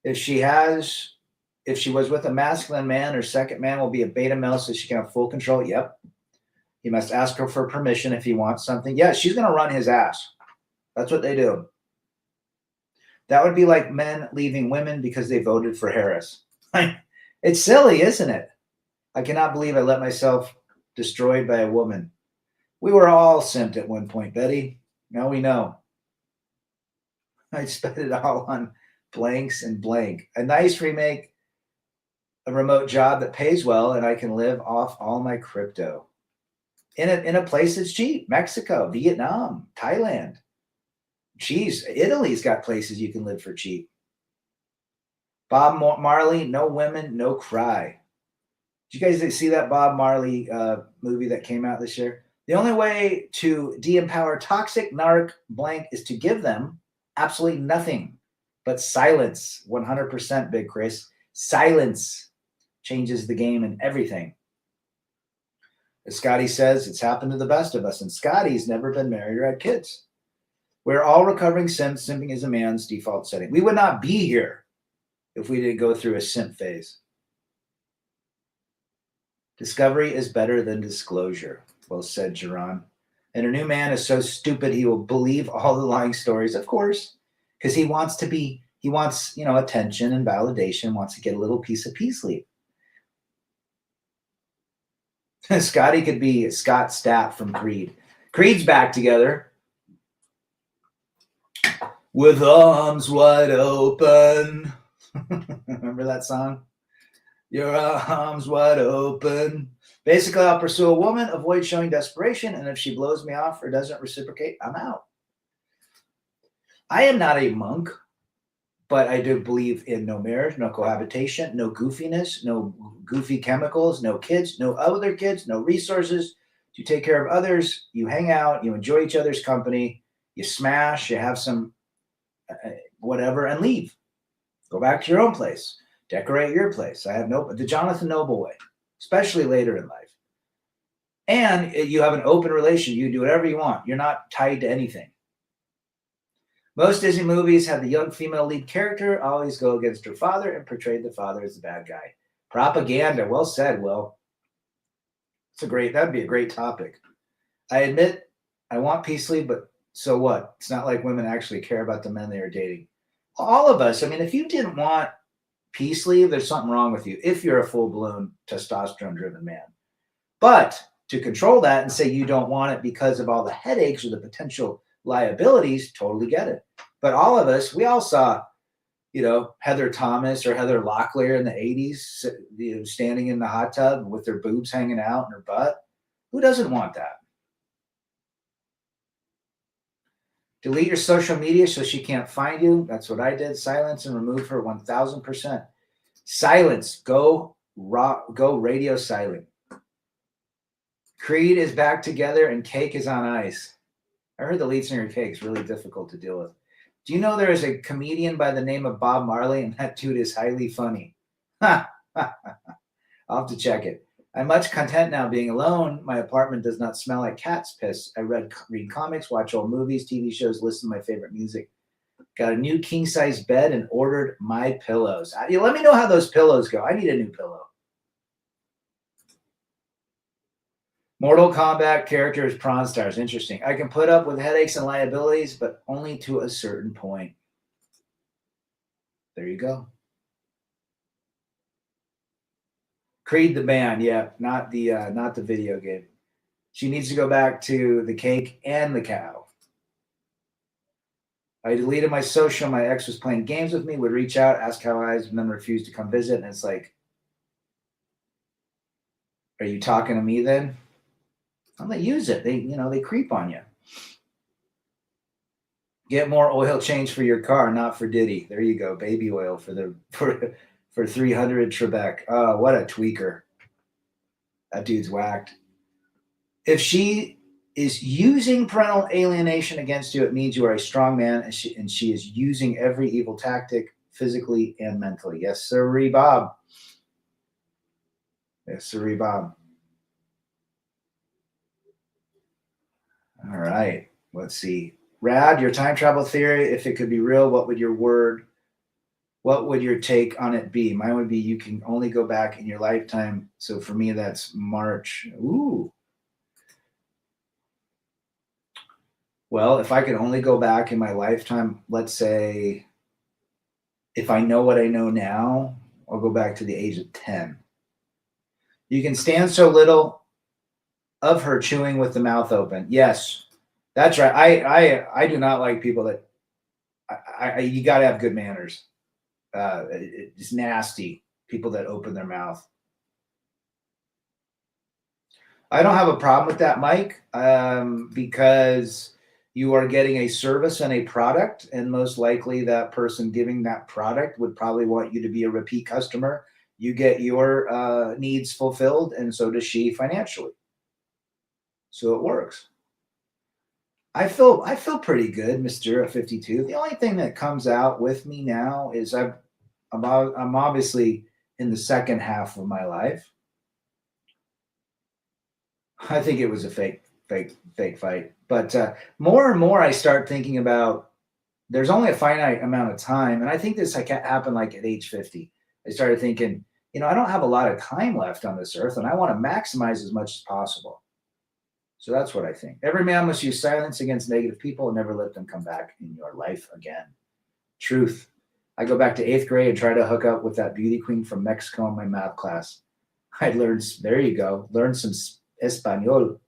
If she was with a masculine man, her second man will be a beta male so she can have full control. Yep. He must ask her for permission if he wants something. Yeah, she's going to run his ass. That's what they do. That would be like men leaving women because they voted for Harris. It's silly, isn't it? I cannot believe I let myself destroyed by a woman. We were all simped at one point, Betty. Now we know. I spent it all on blanks and blank. A nice remake, a remote job that pays well, and I can live off all my crypto. In a place that's cheap. Mexico, Vietnam, Thailand. Geez, Italy's got places you can live for cheap. Bob Marley, no women, no cry. Did you guys see that Bob Marley movie that came out this year? The only way to de-empower toxic narc blank is to give them absolutely nothing but silence. 100%, Big Chris. Silence changes the game and everything. As Scotty says, it's happened to the best of us, and Scotty's never been married or had kids. We're all recovering simps. Simping is a man's default setting. We would not be here if we didn't go through a simp phase. Discovery is better than disclosure. Well said, Geron. And a new man is so stupid he will believe all the lying stories, of course, because he wants, attention and validation, wants to get a little piece of peace leave. Scotty could be Scott Stapp from Creed. Creed's back together. With arms wide open. Remember that song? Your arms wide open. Basically, I'll pursue a woman, avoid showing desperation, and if she blows me off or doesn't reciprocate, I'm out. I am not a monk, but I do believe in no marriage, no cohabitation, no goofiness, no goofy chemicals, no kids, no other kids, no resources. You take care of others, you hang out, you enjoy each other's company, you smash, you have some whatever, and leave. Go back to your own place. Decorate your place. I have the Jonathan Noble way, especially later in life. And you have an open relation. You do whatever you want. You're not tied to anything. Most Disney movies have the young female lead character always go against her father and portray the father as the bad guy. Propaganda. Well said, Will. That'd be a great topic. I admit I want peace leave, but so what? It's not like women actually care about the men they are dating. All of us. I mean, if you didn't want peace leave, there's something wrong with you if you're a full-blown testosterone-driven man. But to control that and say you don't want it because of all the headaches or the potential liabilities, totally get it. But all of us, we all saw, Heather Thomas or Heather Locklear in the 80s, standing in the hot tub with their boobs hanging out in her butt. Who doesn't want that? Delete your social media so she can't find you. That's what I did. Silence and remove her 1,000%. Silence. Go radio silent. Creed is back together and Cake is on ice. I heard the lead singer of Cake is really difficult to deal with. Do you know there is a comedian by the name of Bob Marley, and that dude is highly funny? I'll have to check it. I'm much content now being alone. My apartment does not smell like cat's piss. I read comics, watch old movies, TV shows, listen to my favorite music. Got a new king-size bed and ordered my pillows. Let me know how those pillows go. I need a new pillow. Mortal Kombat characters, Prawn Stars. Interesting. I can put up with headaches and liabilities, but only to a certain point. There you go. Creed the band, yeah, not the video game. She needs to go back to the cake and the cow. I deleted my social. My ex was playing games with me, would reach out, ask how I was, and then refuse to come visit. And it's like, are you talking to me then? I'm gonna use it. They creep on you. Get more oil change for your car, not for Diddy. There you go, baby oil for 300 Trebek. Oh, what a tweaker. That dude's whacked. If she is using parental alienation against you, it means you are a strong man, and she is using every evil tactic physically and mentally. Yes, sirree, Bob. Yes, sirree, Bob. All right, let's see. Rad, your time travel theory, if it could be real, what would your take on it be? Mine would be you can only go back in your lifetime. So for me, that's March. Ooh. Well, if I could only go back in my lifetime, let's say if I know what I know now, I'll go back to the age of 10. You can stand so little of her chewing with the mouth open. Yes, that's right. I do not like people that you got to have good manners. It's nasty. People that open their mouth. I don't have a problem with that, Mike, because you are getting a service and a product, and most likely that person giving that product would probably want you to be a repeat customer. You get your needs fulfilled, and so does she financially. So it works. I feel pretty good, Mr. 52. The only thing that comes out with me now is I'm obviously in the second half of my life. I think it was a fake fight. But more and more I start thinking about there's only a finite amount of time. And I think this happened like at age 50. I started thinking, I don't have a lot of time left on this earth and I want to maximize as much as possible. So that's what I think. Every man must use silence against negative people and never let them come back in your life again. Truth. I go back to 8th grade and try to hook up with that beauty queen from Mexico in my math class. I learned, there you go, learned some Espanol.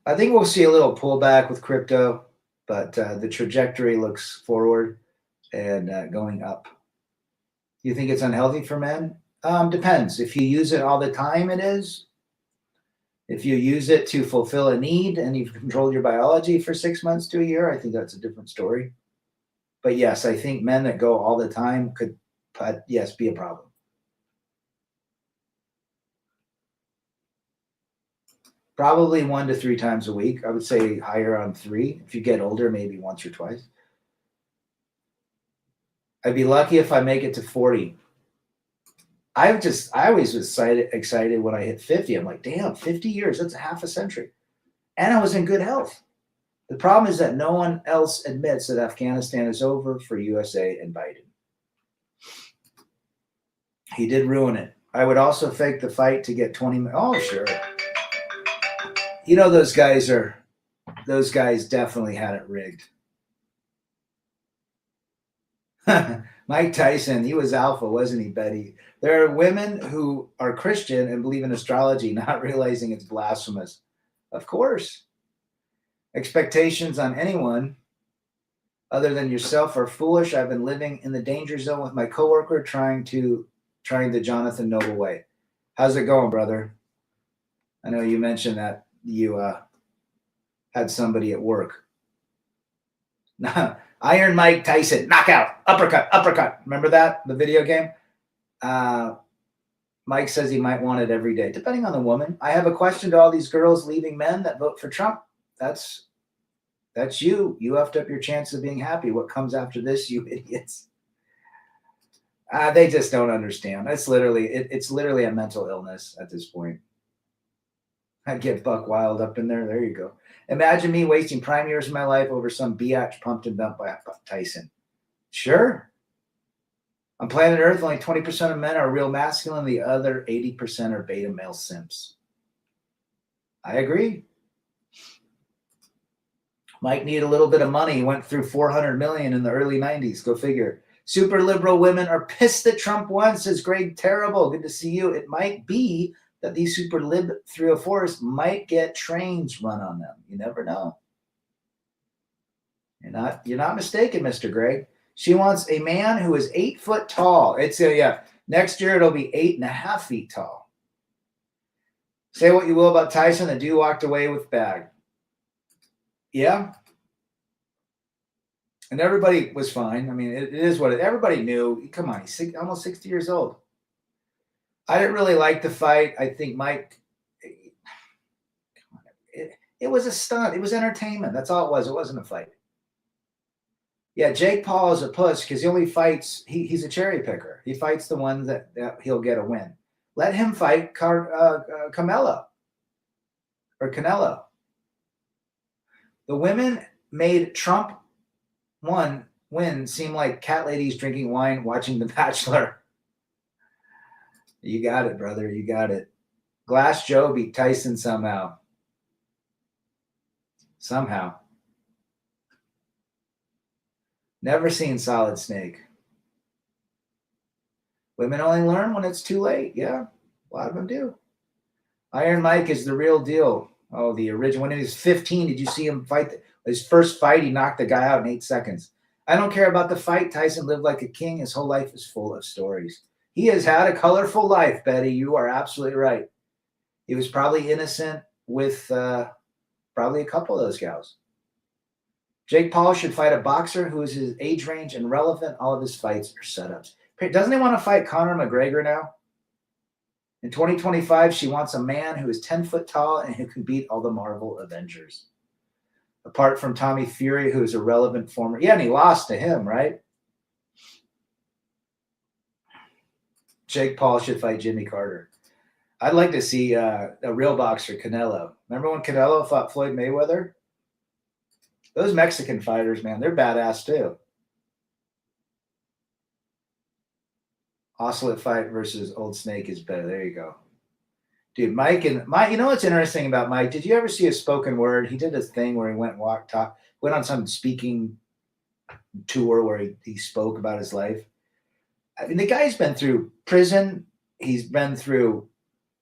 I think we'll see a little pullback with crypto, but the trajectory looks forward and going up. You think it's unhealthy for men? Depends. If you use it all the time, it is. If you use it to fulfill a need and you've controlled your biology for 6 months to a year, I think that's a different story. But yes, I think men that go all the time could, yes, be a problem. Probably 1 to 3 times a week. I would say higher on 3. If you get older, maybe once or twice. I'd be lucky if I make it to 40. I always was excited when I hit 50. I'm like, damn, 50 years, that's a half a century. And I was in good health. The problem is that no one else admits that Afghanistan is over for USA and Biden. He did ruin it. I would also fake the fight to get 20. Oh, sure. Those guys definitely had it rigged. Mike Tyson, he was alpha, wasn't he, Betty? There are women who are Christian and believe in astrology, not realizing it's blasphemous. Of course. Expectations on anyone other than yourself are foolish. I've been living in the danger zone with my coworker trying the Jonathan Noble way. How's it going, brother? I know you mentioned that you had somebody at work. Iron Mike Tyson, knockout, uppercut. Remember that? The video game? Mike says he might want it every day, depending on the woman. I have a question to all these girls leaving men that vote for Trump. That's you. You effed up your chance of being happy. What comes after this, you idiots? They just don't understand. It's literally a mental illness at this point. I'd get buck wild up in there. There you go. Imagine me wasting prime years of my life over some biatch pumped and dumped by Tyson. Sure. On planet Earth, only 20% of men are real masculine. The other 80% are beta male simps. I agree. Mike needed a little bit of money. He went through 400 million in the early 90s. Go figure. Super liberal women are pissed that Trump won, says Greg. Terrible. Good to see you. It might be that these super lib 304s might get trains run on them. You never know. You're not mistaken, Mr. Greg. She wants a man who is 8 foot tall. Next year it'll be 8.5 feet tall. Say what you will about Tyson, the dude walked away with bag. Yeah. And everybody was fine. I mean, it is what everybody knew. Come on, he's almost 60 years old. I didn't really like the fight. I think Mike, it was a stunt. It was entertainment. That's all it was. It wasn't a fight. Yeah, Jake Paul is a puss because he only fights, he's a cherry picker. He fights the ones that he'll get a win. Let him fight Canelo. The women made Trump win seem like cat ladies drinking wine watching The Bachelor. You got it, brother. You got it. Glass Joe beat Tyson somehow. Never seen Solid Snake. Women only learn when it's too late. Yeah, a lot of them do. Iron Mike is the real deal. Oh, the original. When he was 15, did you see him fight? His first fight, he knocked the guy out in 8 seconds. I don't care about the fight. Tyson lived like a king. His whole life is full of stories. He has had a colorful life, Betty. You are absolutely right. He was probably innocent with probably a couple of those gals. Jake Paul should fight a boxer who is his age range and relevant. All of his fights are setups. Doesn't he want to fight Conor McGregor now? In 2025, she wants a man who is 10 foot tall and who can beat all the Marvel Avengers. Apart from Tommy Fury, who is a relevant former. Yeah, and he lost to him, right? Jake Paul should fight Jimmy Carter. I'd like to see a real boxer, Canelo. Remember when Canelo fought Floyd Mayweather? Those Mexican fighters, man, they're badass too. Ocelot fight versus Old Snake is better. There you go. Dude, Mike, you know what's interesting about Mike? Did you ever see a spoken word? He did a thing where he went on some speaking tour where he spoke about his life. I mean, the guy's been through prison. He's been through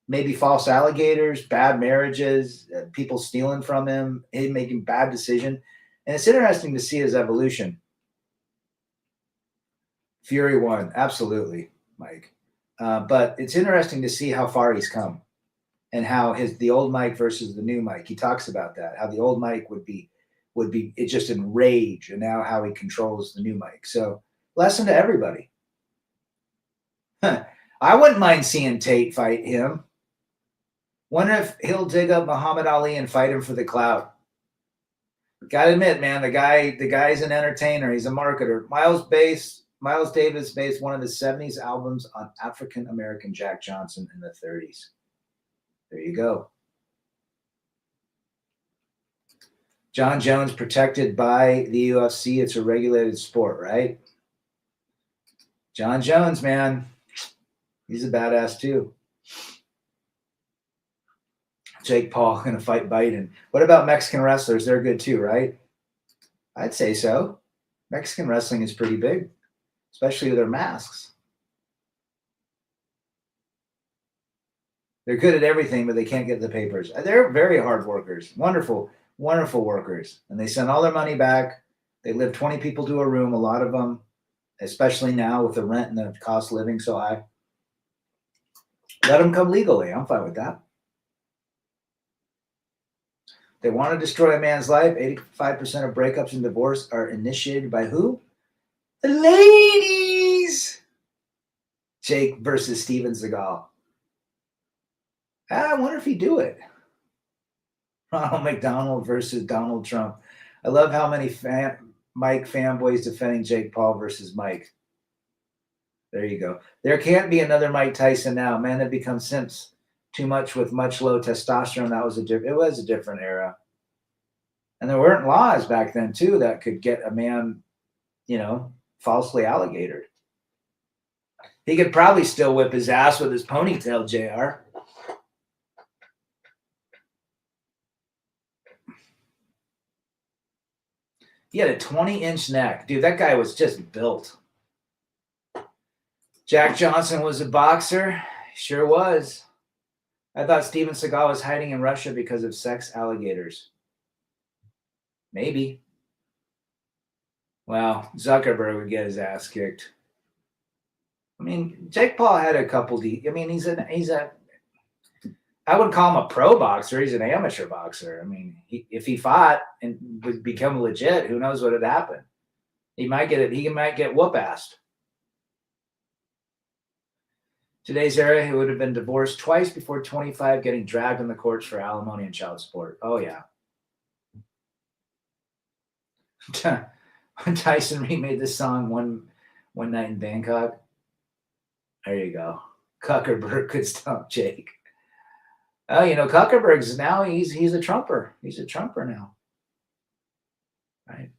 maybe false alligators, bad marriages, people stealing from him making bad decisions. And it's interesting to see his evolution. Fury won. Absolutely, Mike. But it's interesting to see how far he's come and how the old Mike versus the new Mike. He talks about that, how the old Mike would be it just in rage, and now how he controls the new Mike. So lesson to everybody. I wouldn't mind seeing Tate fight him. Wonder if he'll dig up Muhammad Ali and fight him for the clout. Gotta admit, man, the guy's an entertainer. He's a marketer. Miles Davis based one of the 70s albums on African-American Jack Johnson in the 30s. There you go. John Jones protected by the UFC. It's a regulated sport, right? John Jones, man. He's a badass too. Jake Paul going to fight Biden. What about Mexican wrestlers? They're good too, right? I'd say so. Mexican wrestling is pretty big, especially with their masks. They're good at everything, but they can't get the papers. They're very hard workers. Wonderful, wonderful workers. And they send all their money back. They live 20 people to a room, a lot of them, especially now with the rent and the cost of living so high. Let them come legally. I'm fine with that. They want to destroy a man's life. 85% of breakups and divorce are initiated by who? The ladies. Jake versus Steven Seagal. I wonder if he'd do it. Ronald McDonald versus Donald Trump. I love how many Mike fanboys defending Jake Paul versus Mike. There you go. There can't be another Mike Tyson now. Men have become simps. Too much with much low testosterone. It was a different era. And there weren't laws back then, too, that could get a man, falsely alligated. He could probably still whip his ass with his ponytail, JR. He had a 20-inch neck. Dude, that guy was just built. Jack Johnson was a boxer. Sure was. I thought Steven Seagal was hiding in Russia because of sex alligators. Maybe. Well, Zuckerberg would get his ass kicked. I mean, Jake Paul had a couple. I wouldn't call him a pro boxer. He's an amateur boxer. I mean, if he fought and would become legit, who knows what would happen? He might get whoop-assed. Today's era, he would have been divorced twice before 25, getting dragged in the courts for alimony and child support. Oh, yeah. When Tyson remade this song one night in Bangkok. There you go. Zuckerberg could stump Jake. Oh, Zuckerberg's now he's a Trumper. He's a Trumper now. Right.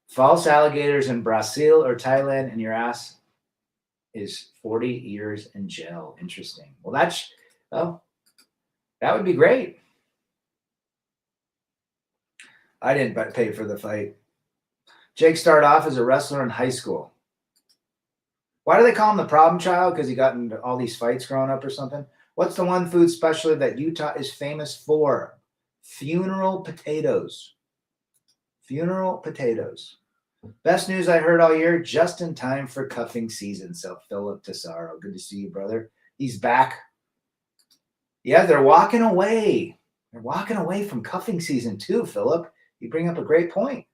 False alligators in Brazil or Thailand and your ass is 40 years in jail. Interesting. Well, that would be great. I didn't pay for the fight. Jake started off as a wrestler in high school. Why do they call him the problem child? Because he got into all these fights growing up or something? What's the one food specialty that Utah is famous for? Funeral potatoes. Funeral potatoes. Best news I heard all year, just in time for cuffing season. So Philip Tesaro, good to see you, brother. He's back. Yeah, they're walking away. They're walking away from cuffing season too, Philip. You bring up a great point.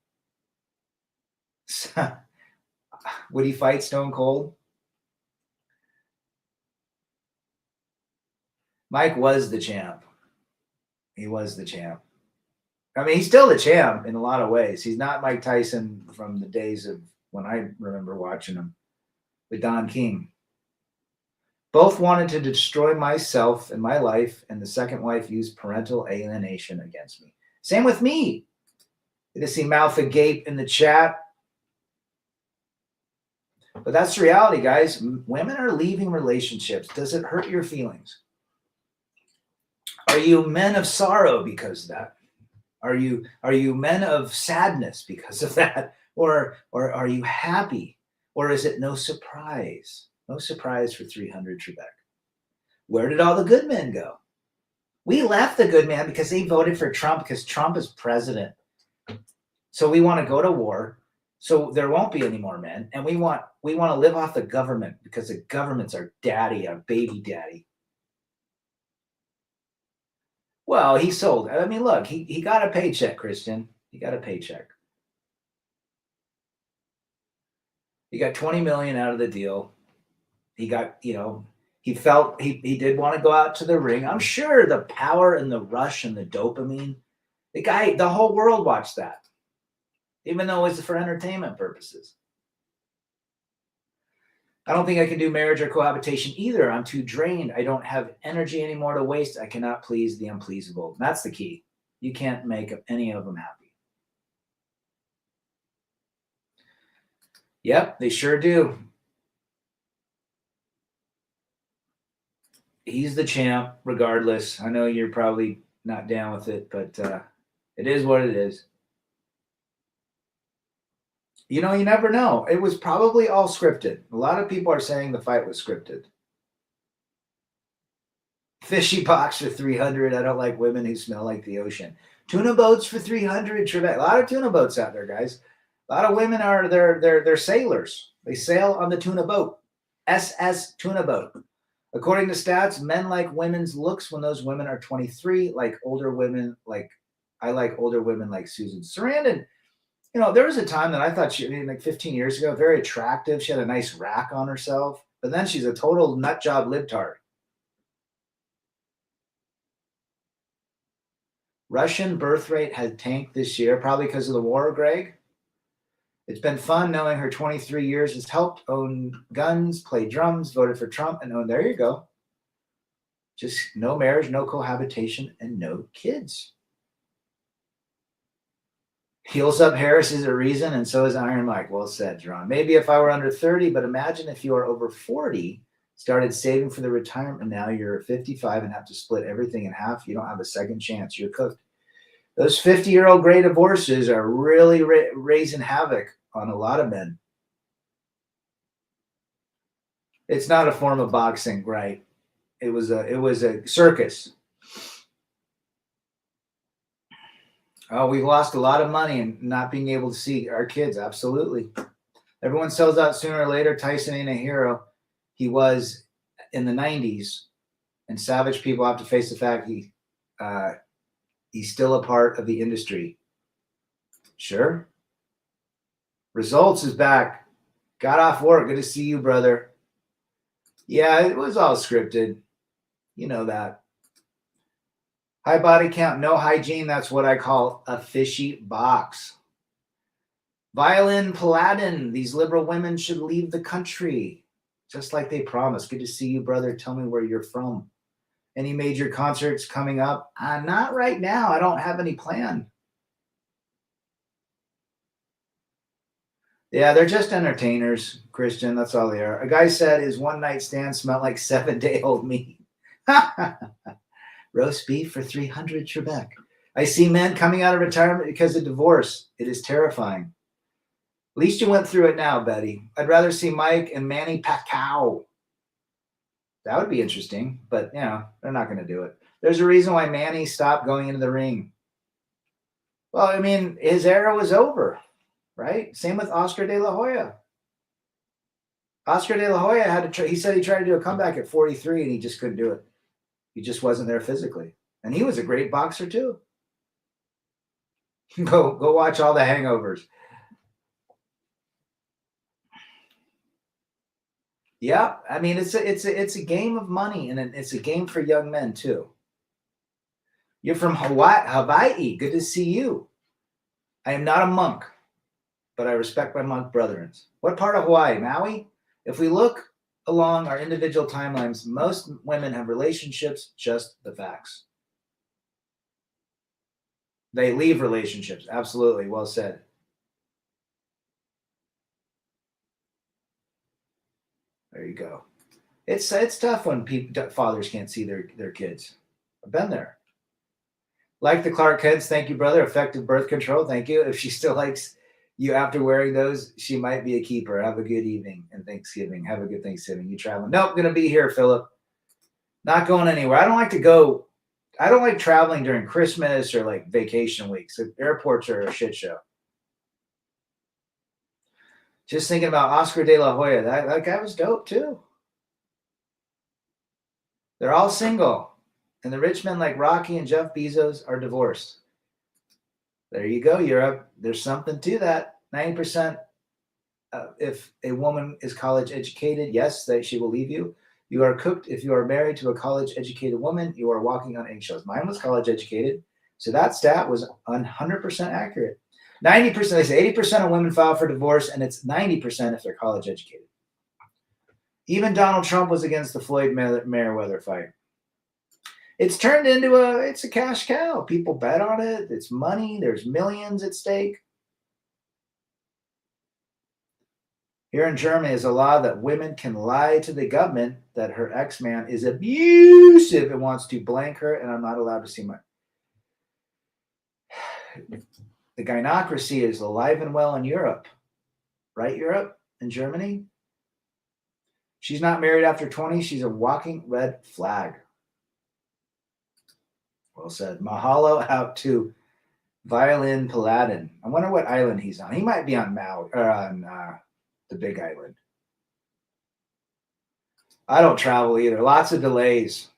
Would he fight Stone Cold? Mike was the champ. He was the champ. I mean, he's still the champ in a lot of ways. He's not Mike Tyson from the days of when I remember watching him with Don King. Both wanted to destroy myself and my life, and the second wife used parental alienation against me. Same with me. Good to see Mouth Agape in the chat. But that's the reality, guys. Women are leaving relationships. Does it hurt your feelings? Are you men of sorrow because of that? Are you men of sadness because of that? Or are you happy? Or is it no surprise? No surprise for 300 Trebek. Where did all the good men go? We left the good men because they voted for Trump because Trump is president. So we want to go to war. So there won't be any more men. And we want to live off the government because the government's our daddy, our baby daddy. Well, he sold. I mean, look, he got a paycheck, Christian. He got a paycheck. He got 20 million out of the deal. He got, he felt he did want to go out to the ring. I'm sure the power and the rush and the dopamine, the whole world watched that, even though it was for entertainment purposes. I don't think I can do marriage or cohabitation either. I'm too drained. I don't have energy anymore to waste. I cannot please the unpleasable. That's the key. You can't make any of them happy. Yep, they sure do. He's the champ regardless. I know you're probably not down with it, but it is what it is. You never know. It was probably all scripted. A lot of people are saying the fight was scripted. Fishy box for 300. I don't like women who smell like the ocean. Tuna boats for 300. A lot of tuna boats out there, guys. A lot of women they're sailors. They sail on the tuna boat. SS tuna boat. According to stats, men like women's looks when those women are 23, like older women, I like older women like Susan Sarandon. There was a time that I thought like 15 years ago, very attractive. She had a nice rack on herself, but then she's a total nut job libtard. Russian birth rate had tanked this year, probably because of the war, Greg. It's been fun knowing her 23 years has helped own guns, play drums, voted for Trump, and there you go. Just no marriage, no cohabitation, and no kids. Heels Up Harris is a reason, and so is Iron Mike. Well said, John. Maybe if I were under 30, but imagine if you are over 40, started saving for the retirement, and now you're 55 and have to split everything in half. You don't have a second chance. You're cooked. Those 50-year-old gray divorces are really raising havoc on a lot of men. It's not a form of boxing, right? It was a circus. Oh, we've lost a lot of money and not being able to see our kids. Absolutely. Everyone sells out sooner or later. Tyson ain't a hero. He was in the 90s, and savage people have to face the fact he's still a part of the industry. Sure. Results is back. Got off work. Good to see you, brother. Yeah, it was all scripted. You know that. High body count, no hygiene. That's what I call a fishy box. Violin Paladin. These liberal women should leave the country, just like they promised. Good to see you, brother. Tell me where you're from. Any major concerts coming up? Not right now. I don't have any planned. Yeah, they're just entertainers, Christian. That's all they are. A guy said his one-night stand smelled like 7-day-old meat. Roast beef for 300 Trebek. I see men coming out of retirement because of divorce. It is terrifying. At least you went through it now, Betty. I'd rather see Mike and Manny Pacquiao. That would be interesting, but they're not going to do it. There's a reason why Manny stopped going into the ring. Well, I mean, his era was over, right? Same with Oscar de la Hoya. Oscar de la Hoya had to try, he said he tried to do a comeback at 43 and he just couldn't do it. He just wasn't there physically. And he was a great boxer too. Go watch all the Hangovers. Yeah, I mean it's a game of money, and it's a game for young men too. You're from Hawaii. Good to see you. I am not a monk, but I respect my monk brethren. What part of Hawaii? Maui? If we look along our individual timelines, most women have relationships, just the facts. They leave relationships. Absolutely. Well said. There you go. It's tough when fathers can't see their kids. I've been there. Like the Clark Kents, thank you, brother. Effective birth control, thank you. If she still likes you after wearing those, she might be a keeper. Have a good evening and Thanksgiving. Have a good Thanksgiving. You traveling? Nope, gonna be here, Philip. Not going anywhere. I don't like to go. I don't like traveling during Christmas or like vacation weeks. Airports are a shit show. Just thinking about Oscar de la Hoya. That guy was dope too. They're all single. And the rich men like Rocky and Jeff Bezos are divorced. There you go, Europe. There's something to that. 90% if a woman is college educated, yes, she will leave you. You are cooked. If you are married to a college educated woman, you are walking on eggshells. Mine was college educated. So that stat was 100% accurate. 90%, they say 80% of women file for divorce, and it's 90% if they're college educated. Even Donald Trump was against the Floyd Mayweather fight. It's turned into it's a cash cow. People bet on it. It's money. There's millions at stake. Here in Germany is a law that women can lie to the government that her ex-man is abusive and wants to blank her, and I'm not allowed to see my... The gynocracy is alive and well in Europe. Right, Europe? In Germany? She's not married after 20. She's a walking red flag. Well said. Mahalo out to Violin Paladin. I wonder what island he's on. He might be on Maui or on the Big Island. I don't travel either. Lots of delays.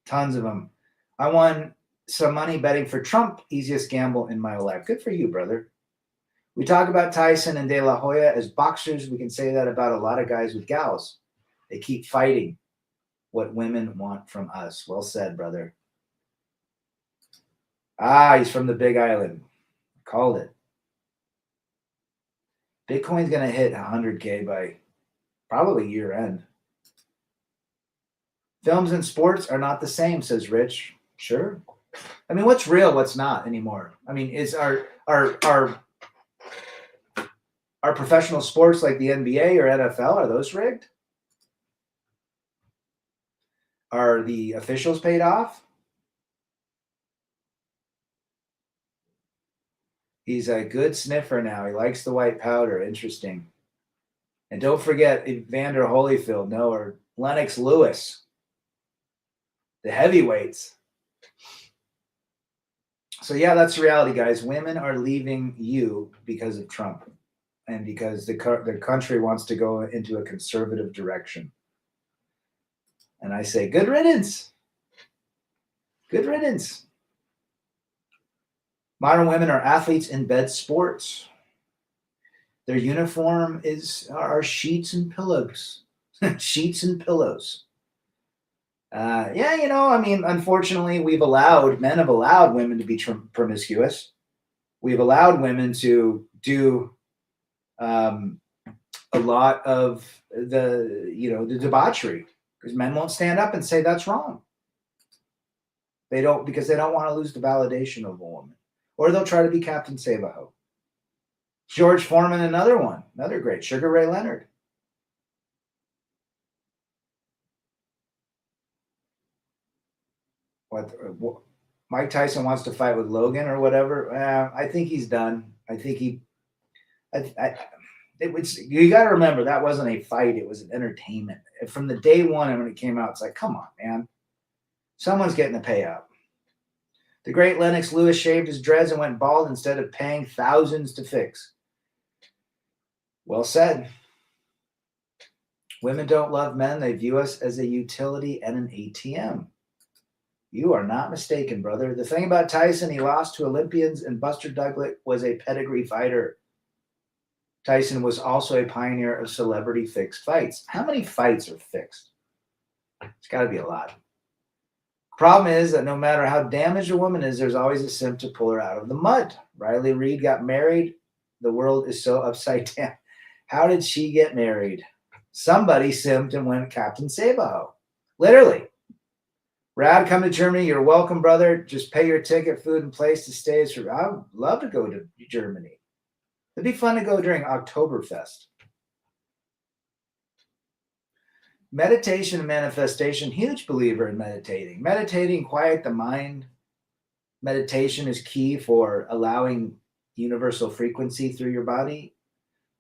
Tons of them. I won some money betting for Trump. Easiest gamble in my life. Good for you, brother. We talk about Tyson and De La Hoya as boxers. We can say that about a lot of guys with gals. They keep fighting what women want from us. Well said, brother. He's from the Big Island. Called it. Bitcoin's going to hit 100K by probably year end. Films and sports are not the same, says Rich. Sure. I mean, what's real, what's not anymore? I mean, is our professional sports like the NBA or NFL, are those rigged? Are the officials paid off? He's a good sniffer now. He likes the white powder. Interesting. And don't forget Evander Holyfield, or Lennox Lewis. The heavyweights. So yeah, that's the reality, guys. Women are leaving you because of Trump and because the country wants to go into a conservative direction. And I say, good riddance. Good riddance. Modern women are athletes in bed sports. Their uniform are sheets and pillows. Sheets and pillows. I mean, unfortunately, men have allowed women to be promiscuous. We've allowed women to do a lot of the debauchery because men won't stand up and say that's wrong. They don't, because they don't want to lose the validation of a woman, or they'll try to be Captain Save-A-Ho. George Foreman, another great. Sugar Ray Leonard. Mike Tyson wants to fight with Logan or whatever. I think he's done. I think you got to remember that wasn't a fight. It was an entertainment. From the day one and when it came out, it's like, come on, man. Someone's getting a payout. The great Lennox Lewis shaved his dreads and went bald instead of paying thousands to fix. Well said. Women don't love men. They view us as a utility and an ATM. You are not mistaken, brother. The thing about Tyson, he lost to Olympians, and Buster Douglas was a pedigree fighter. Tyson was also a pioneer of celebrity fixed fights. How many fights are fixed? It's got to be a lot. Problem is that no matter how damaged a woman is, there's always a simp to pull her out of the mud. Riley Reid got married. The world is so upside down. How did she get married? Somebody simped and went Captain Sabaho. Literally. Rad, come to Germany. You're welcome, brother. Just pay your ticket, food, and place to stay. I would love to go to Germany. It'd be fun to go during Oktoberfest. Meditation and manifestation, huge believer in meditating. Meditating, quiet the mind. Meditation is key for allowing universal frequency through your body.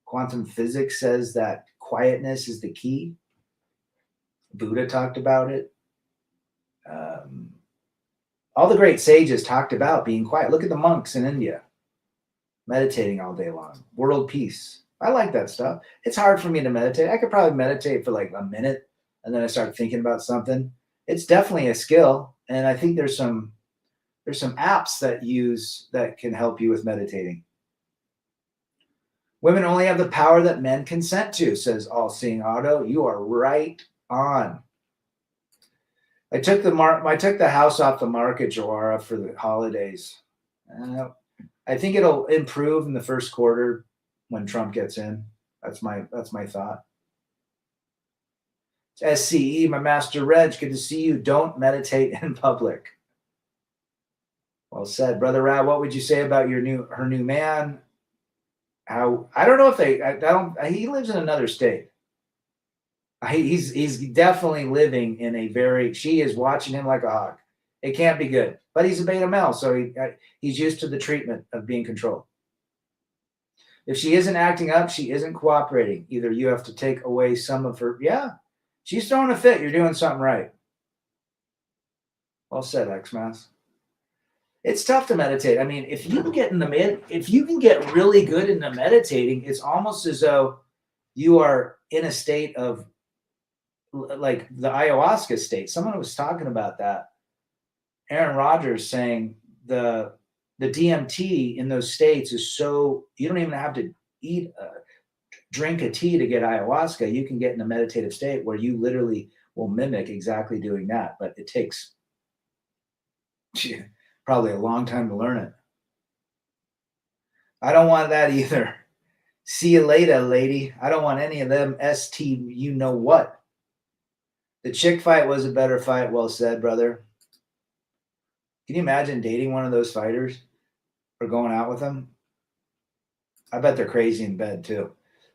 Quantum physics says that quietness is the key. Buddha talked about it. All the great sages talked about being quiet. Look at the monks in India, meditating all day long. World peace. I like that stuff. It's hard for me to meditate. I could probably meditate for like a minute and then I start thinking about something. It's definitely a skill. And I think there's some apps that can help you with meditating. Women only have the power that men consent to, says All Seeing Auto. You are right on. I took the house off the market, Joara, for the holidays. I think it'll improve in the first quarter when Trump gets in. That's my thought. SCE, my master Reg, good to see you. Don't meditate in public. Well said, brother Rad. What would you say about her new man? I don't know if he lives in another state. He's definitely living in she is watching him like a hawk. It can't be good, but he's a beta male, so he's used to the treatment of being controlled. If she isn't acting up, she isn't cooperating. Either you have to take away some of her. Yeah, she's throwing a fit. You're doing something right. Well said, X-Mass. It's tough to meditate. I mean, if you can get really good into meditating, it's almost as though you are in a state of like the ayahuasca state. Someone was talking about that. Aaron Rodgers saying the DMT in those states is so you don't even have to drink a tea to get ayahuasca. You can get in a meditative state where you literally will mimic exactly doing that, but it takes probably a long time to learn it. I don't want that either. See you later, lady. I don't want any of them ST you know what. The chick fight was a better fight. Well said, brother. Can you imagine dating one of those fighters or going out with them? I bet they're crazy in bed too.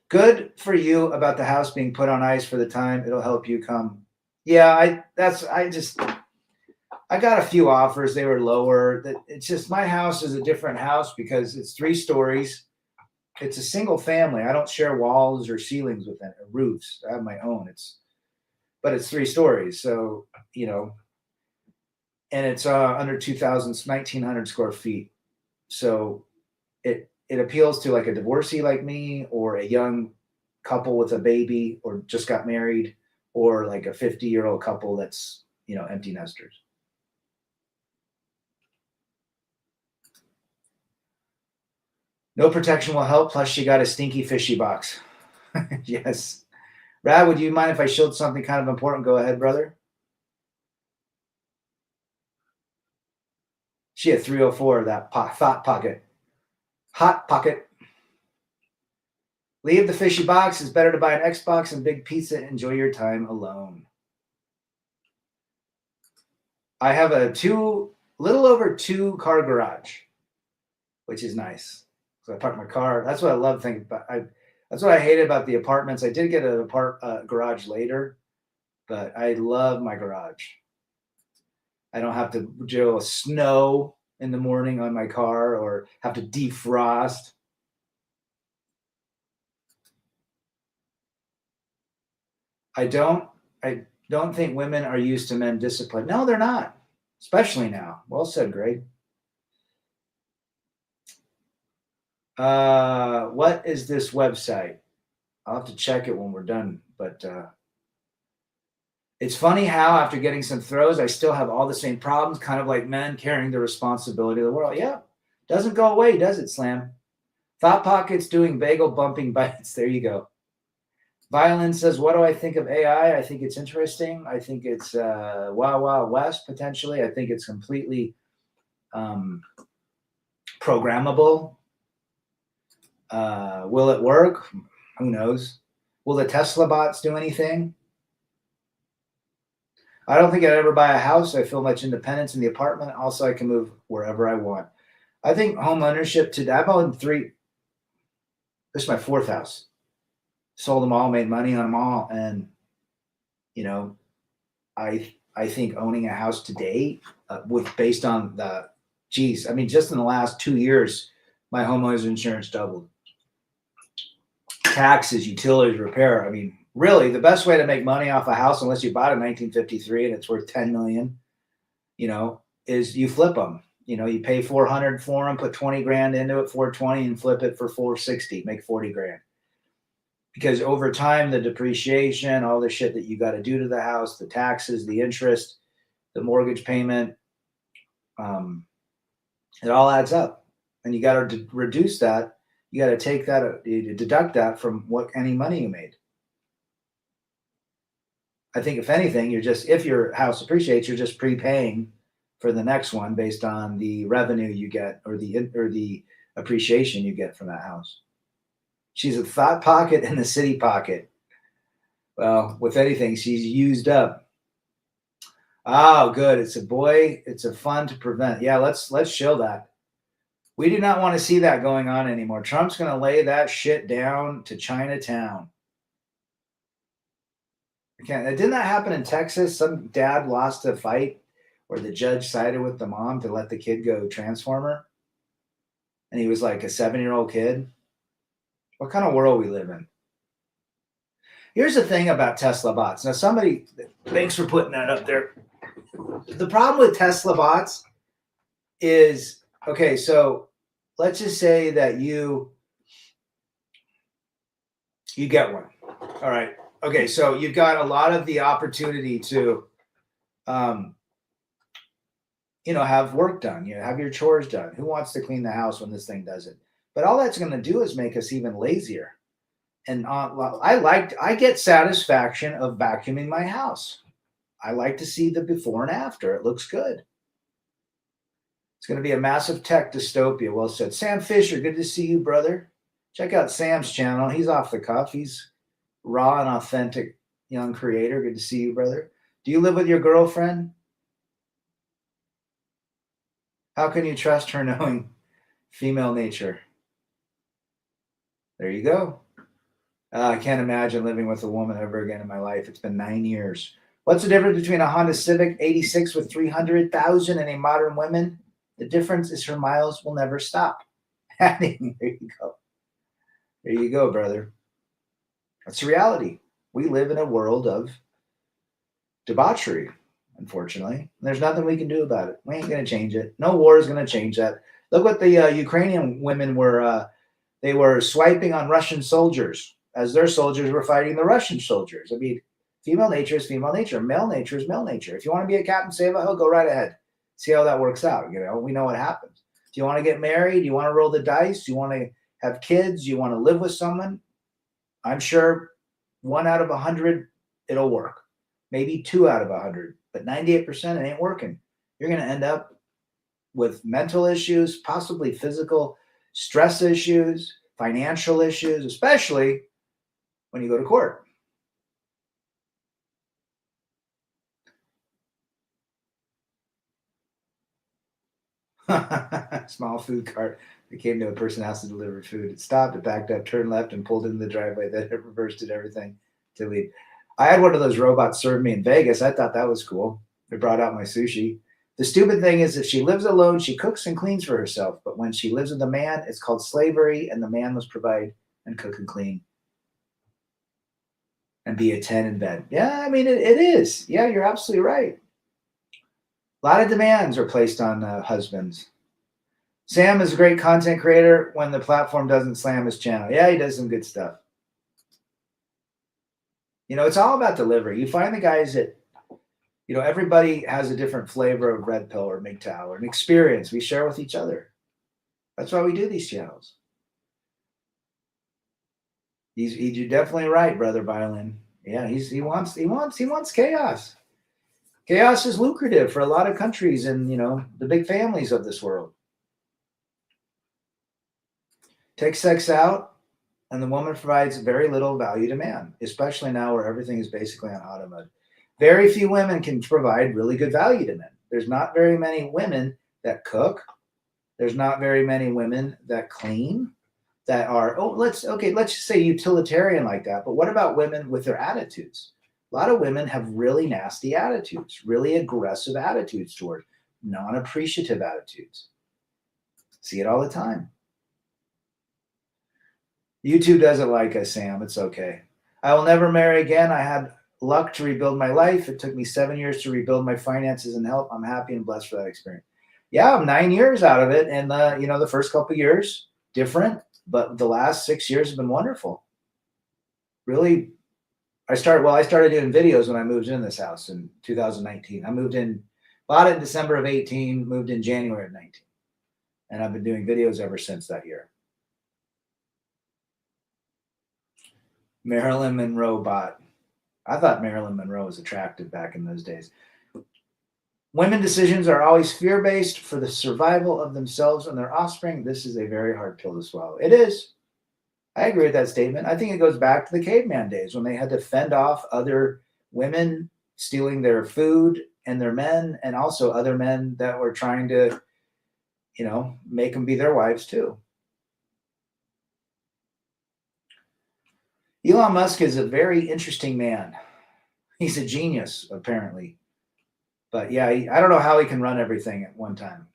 Good for you about the house being put on ice for the time. It'll help you come. Yeah, I got a few offers. They were lower. It's just my house is a different house because it's 3 stories. It's a single family. I don't share walls or ceilings with them, or roofs. I have my own. But it's 3 stories. So, and it's under 1,900 square feet. So it appeals to like a divorcee like me, or a young couple with a baby, or just got married, or like a 50-year-old couple that's, empty nesters. No protection will help. Plus, she got a stinky fishy box. Yes. Rad, would you mind if I showed something kind of important? Go ahead, brother. She had 304, that thought pocket. Hot pocket. Leave the fishy box. It's better to buy an Xbox and big pizza and enjoy your time alone. I have a little over 2 car garage, which is nice. So I parked my car. That's what I love thinking about. That's what I hated about the apartments. I did get a garage later, but I love my garage. I don't have to deal with snow in the morning on my car or have to defrost. I don't think women are used to men discipline. No, they're not, especially now. Well said, Greg. What is this website? I'll have to check it when we're done. But it's funny how after getting some throws, I still have all the same problems, kind of like men carrying the responsibility of the world. Yeah, doesn't go away, does it, Slam? Thought Pockets doing bagel bumping bites. There you go. Violin says, what do I think of AI? I think it's interesting. I think it's Wild Wild West, potentially. I think it's completely programmable. Will it work? Who knows? Will the Tesla bots do anything? I don't think I'd ever buy a house. I feel much independence in the apartment. Also, I can move wherever I want. I think home ownership today, I've owned 3. This is my 4th house. Sold them all, made money on them all. And, you know, I think owning a house today based on just in the last 2 years, my homeowner's insurance doubled. Taxes, utilities, repair. I mean, really, the best way to make money off a house, unless you bought it in 1953 and it's worth $10 million, is you flip them. You pay $400 for them, put 20 grand into it, 420, and flip it for 460, make 40 grand. Because over time, the depreciation, all the shit that you got to do to the house, the taxes, the interest, the mortgage payment, it all adds up. And you got to reduce that. You got to take that, deduct that from any money you made. I think if anything, if your house appreciates, you're just prepaying for the next one based on the revenue you get or the appreciation you get from that house. She's a thought pocket in the city pocket. Well, with anything, she's used up. Oh, good. It's a boy. It's a fun to prevent. Yeah, let's show that. We do not want to see that going on anymore. Trump's going to lay that shit down to Chinatown. Didn't that happen in Texas? Some dad lost a fight where the judge sided with the mom to let the kid go transformer. And he was like a 7-year-old kid. What kind of world we live in? Here's the thing about Tesla bots. Now, thanks for putting that up there. The problem with Tesla bots is, okay, so let's just say that you get one. All right. Okay, so you've got a lot of the opportunity to, have work done. Have your chores done. Who wants to clean the house when this thing does it? But all that's going to do is make us even lazier. And I get satisfaction of vacuuming my house. I like to see the before and after. It looks good. It's going to be a massive tech dystopia. Well said. Sam Fisher, good to see you, brother. Check out Sam's channel. He's off the cuff. He's raw and authentic young creator. Good to see you, brother. Do you live with your girlfriend? How can you trust her knowing female nature? There you go. I can't imagine living with a woman ever again in my life. It's been 9 years. What's the difference between a Honda Civic 86 with 300,000 and a modern woman? The difference is her miles will never stop. There you go. There you go, brother. That's the reality. We live in a world of debauchery, unfortunately. And there's nothing we can do about it. We ain't going to change it. No war is going to change that. Look what the Ukrainian women were. They were swiping on Russian soldiers as their soldiers were fighting the Russian soldiers. I mean, female nature is female nature. Male nature is male nature. If you want to be a Captain Save-A-Ho, go right ahead. See how that works out. We know what happens. Do you want to get married? Do you want to roll the dice? Do you want to have kids? Do you want to live with someone? I'm sure 1 out of 100, it'll work. Maybe 2 out of 100, but 98% it ain't working. You're going to end up with mental issues, possibly physical stress issues, financial issues, especially when you go to court. Small food cart that came to a person's house to deliver food. It stopped, it backed up, turned left, and pulled into the driveway. Then it reversed it everything to leave. I had one of those robots serve me in Vegas. I thought that was cool. They brought out my sushi. The stupid thing is if she lives alone, she cooks and cleans for herself. But when she lives with a man, it's called slavery, and the man must provide and cook and clean and be a 10 in bed. Yeah, I mean, it is. Yeah, you're absolutely right. A lot of demands are placed on husbands. Sam is a great content creator when the platform doesn't slam his channel. Yeah, he does some good stuff. You know, it's all about delivery. You find the guys that, you know, everybody has a different flavor of red pill or MGTOW or an experience we share with each other. That's why we do these channels. You're definitely right, brother Violin. Yeah, he wants chaos. Chaos is lucrative for a lot of countries and, you know, the big families of this world. Take sex out, and the woman provides very little value to man, especially now where everything is basically on auto mode. Very few women can provide really good value to men. There's not very many women that cook. There's not very many women that clean, that are, let's just say utilitarian like that. But what about women with their attitudes? A lot of women have really nasty attitudes, really aggressive attitudes toward, non-appreciative attitudes. See it all the time. YouTube doesn't like us, Sam. It's okay. I will never marry again. I had luck to rebuild my life. It took me 7 years to rebuild my finances and health. I'm happy and blessed for that experience. Yeah, I'm 9 years out of it. And, the first couple of years, different. But the last 6 years have been wonderful. Really, I started doing videos when I moved in this house in 2019. I moved in, bought it in December of 18, moved in January of 19. And I've been doing videos ever since that year. Marilyn Monroe bot. I thought Marilyn Monroe was attractive back in those days. Women decisions are always fear-based for the survival of themselves and their offspring. This is a very hard pill to swallow. It is. I agree with that statement. I think it goes back to the caveman days when they had to fend off other women stealing their food and their men, and also other men that were trying to, make them be their wives too. Elon Musk is a very interesting man. He's a genius, apparently. But yeah, I don't know how he can run everything at one time.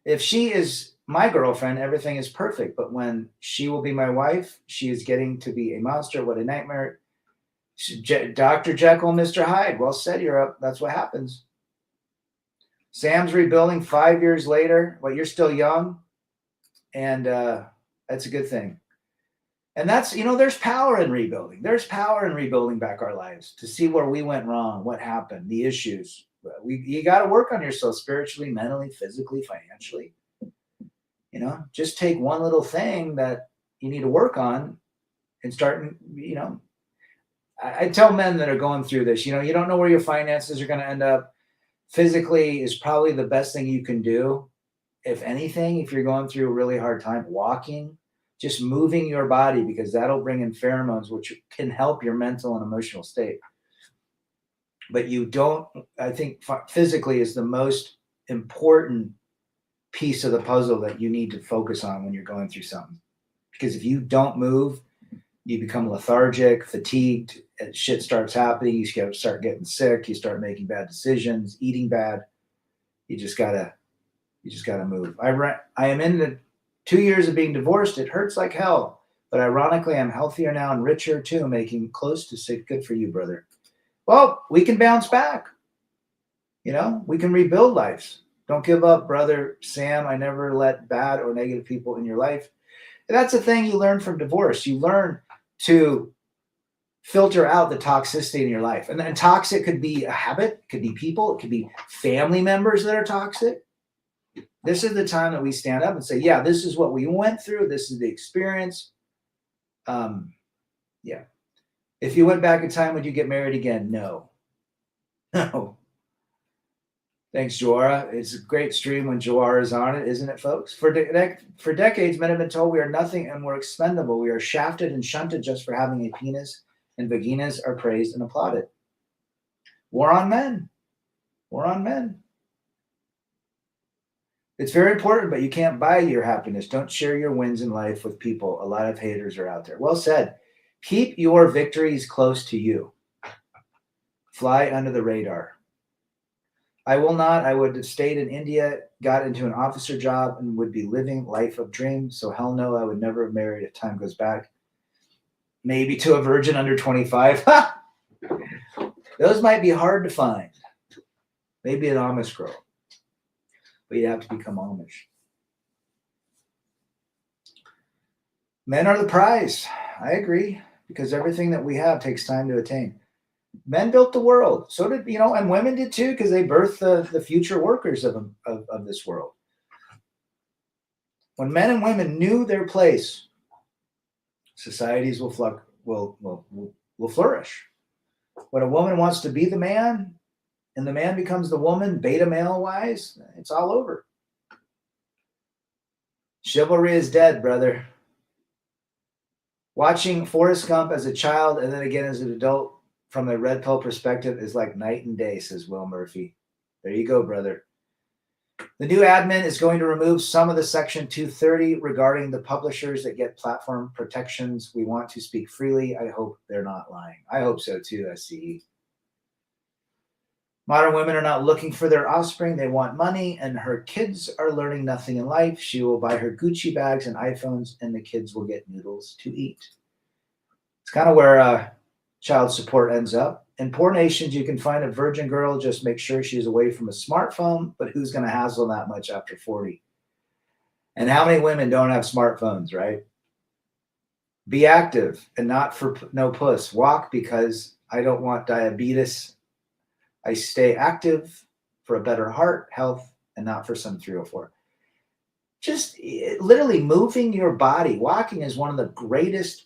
If she is my girlfriend, everything is perfect. But when she will be my wife, she is getting to be a monster. What a nightmare. Dr. Jekyll, Mr. Hyde. Well said, Europe. That's what happens. Sam's rebuilding 5 years later. Well, you're still young. And that's a good thing. And that's, there's power in rebuilding. There's power in rebuilding back our lives to see where we went wrong, what happened, the issues. You got to work on yourself spiritually, mentally, physically, financially. Just take one little thing that you need to work on and start, I tell men that are going through this, you don't know where your finances are going to end up. Physically is probably the best thing you can do. If anything, if you're going through a really hard time, walking, just moving your body, because that'll bring in pheromones, which can help your mental and emotional state. But I think physically is the most important piece of the puzzle that you need to focus on when you're going through something. Because if you don't move, you become lethargic, fatigued, and shit starts happening. You start getting sick. You start making bad decisions, eating bad. You just gotta move. I am in the 2 years of being divorced. It hurts like hell. But ironically, I'm healthier now and richer too, making close to sick. Good for you, brother. Well, we can bounce back. We can rebuild lives. Don't give up, brother Sam. I never let bad or negative people in your life. And that's the thing you learn from divorce. You learn to filter out the toxicity in your life. And then toxic could be a habit, it could be people, it could be family members that are toxic. This is the time that we stand up and say, yeah, this is what we went through. This is the experience. Yeah. If you went back in time, would you get married again? No. No. Thanks, Joara. It's a great stream when Joara is on it, isn't it, folks? For decades, men have been told we are nothing and we're expendable. We are shafted and shunted just for having a penis, and vaginas are praised and applauded. War on men. War on men. It's very important, but you can't buy your happiness. Don't share your wins in life with people. A lot of haters are out there. Well said. Keep your victories close to you. Fly under the radar. I will not. I would have stayed in India, got into an officer job, and would be living life of dreams. So hell no, I would never have married if time goes back. Maybe to a virgin under 25. Those might be hard to find. Maybe an Amish girl. But you'd have to become Amish. Men are the prize. I agree. Because everything that we have takes time to attain. Men built the world. So did, and women did too, because they birthed the future workers of this world. When men and women knew their place, societies will flourish. When a woman wants to be the man and the man becomes the woman, beta male wise, it's all over. Chivalry is dead, brother. Watching Forrest Gump as a child and then again as an adult from a red pill perspective is like night and day, says Will Murphy. There you go, brother. The new admin is going to remove some of the Section 230 regarding the publishers that get platform protections. We want to speak freely. I hope they're not lying. I hope so too, SCE. Modern women are not looking for their offspring. They want money, and her kids are learning nothing in life. She will buy her Gucci bags and iPhones, and the kids will get noodles to eat. It's kind of where child support ends up. In poor nations, you can find a virgin girl. Just make sure she's away from a smartphone, but who's going to hassle that much after 40? And how many women don't have smartphones, right? Be active and not for no puss. Walk because I don't want diabetes. I stay active for a better heart health and not for some 304. Just literally moving your body. Walking is one of the greatest,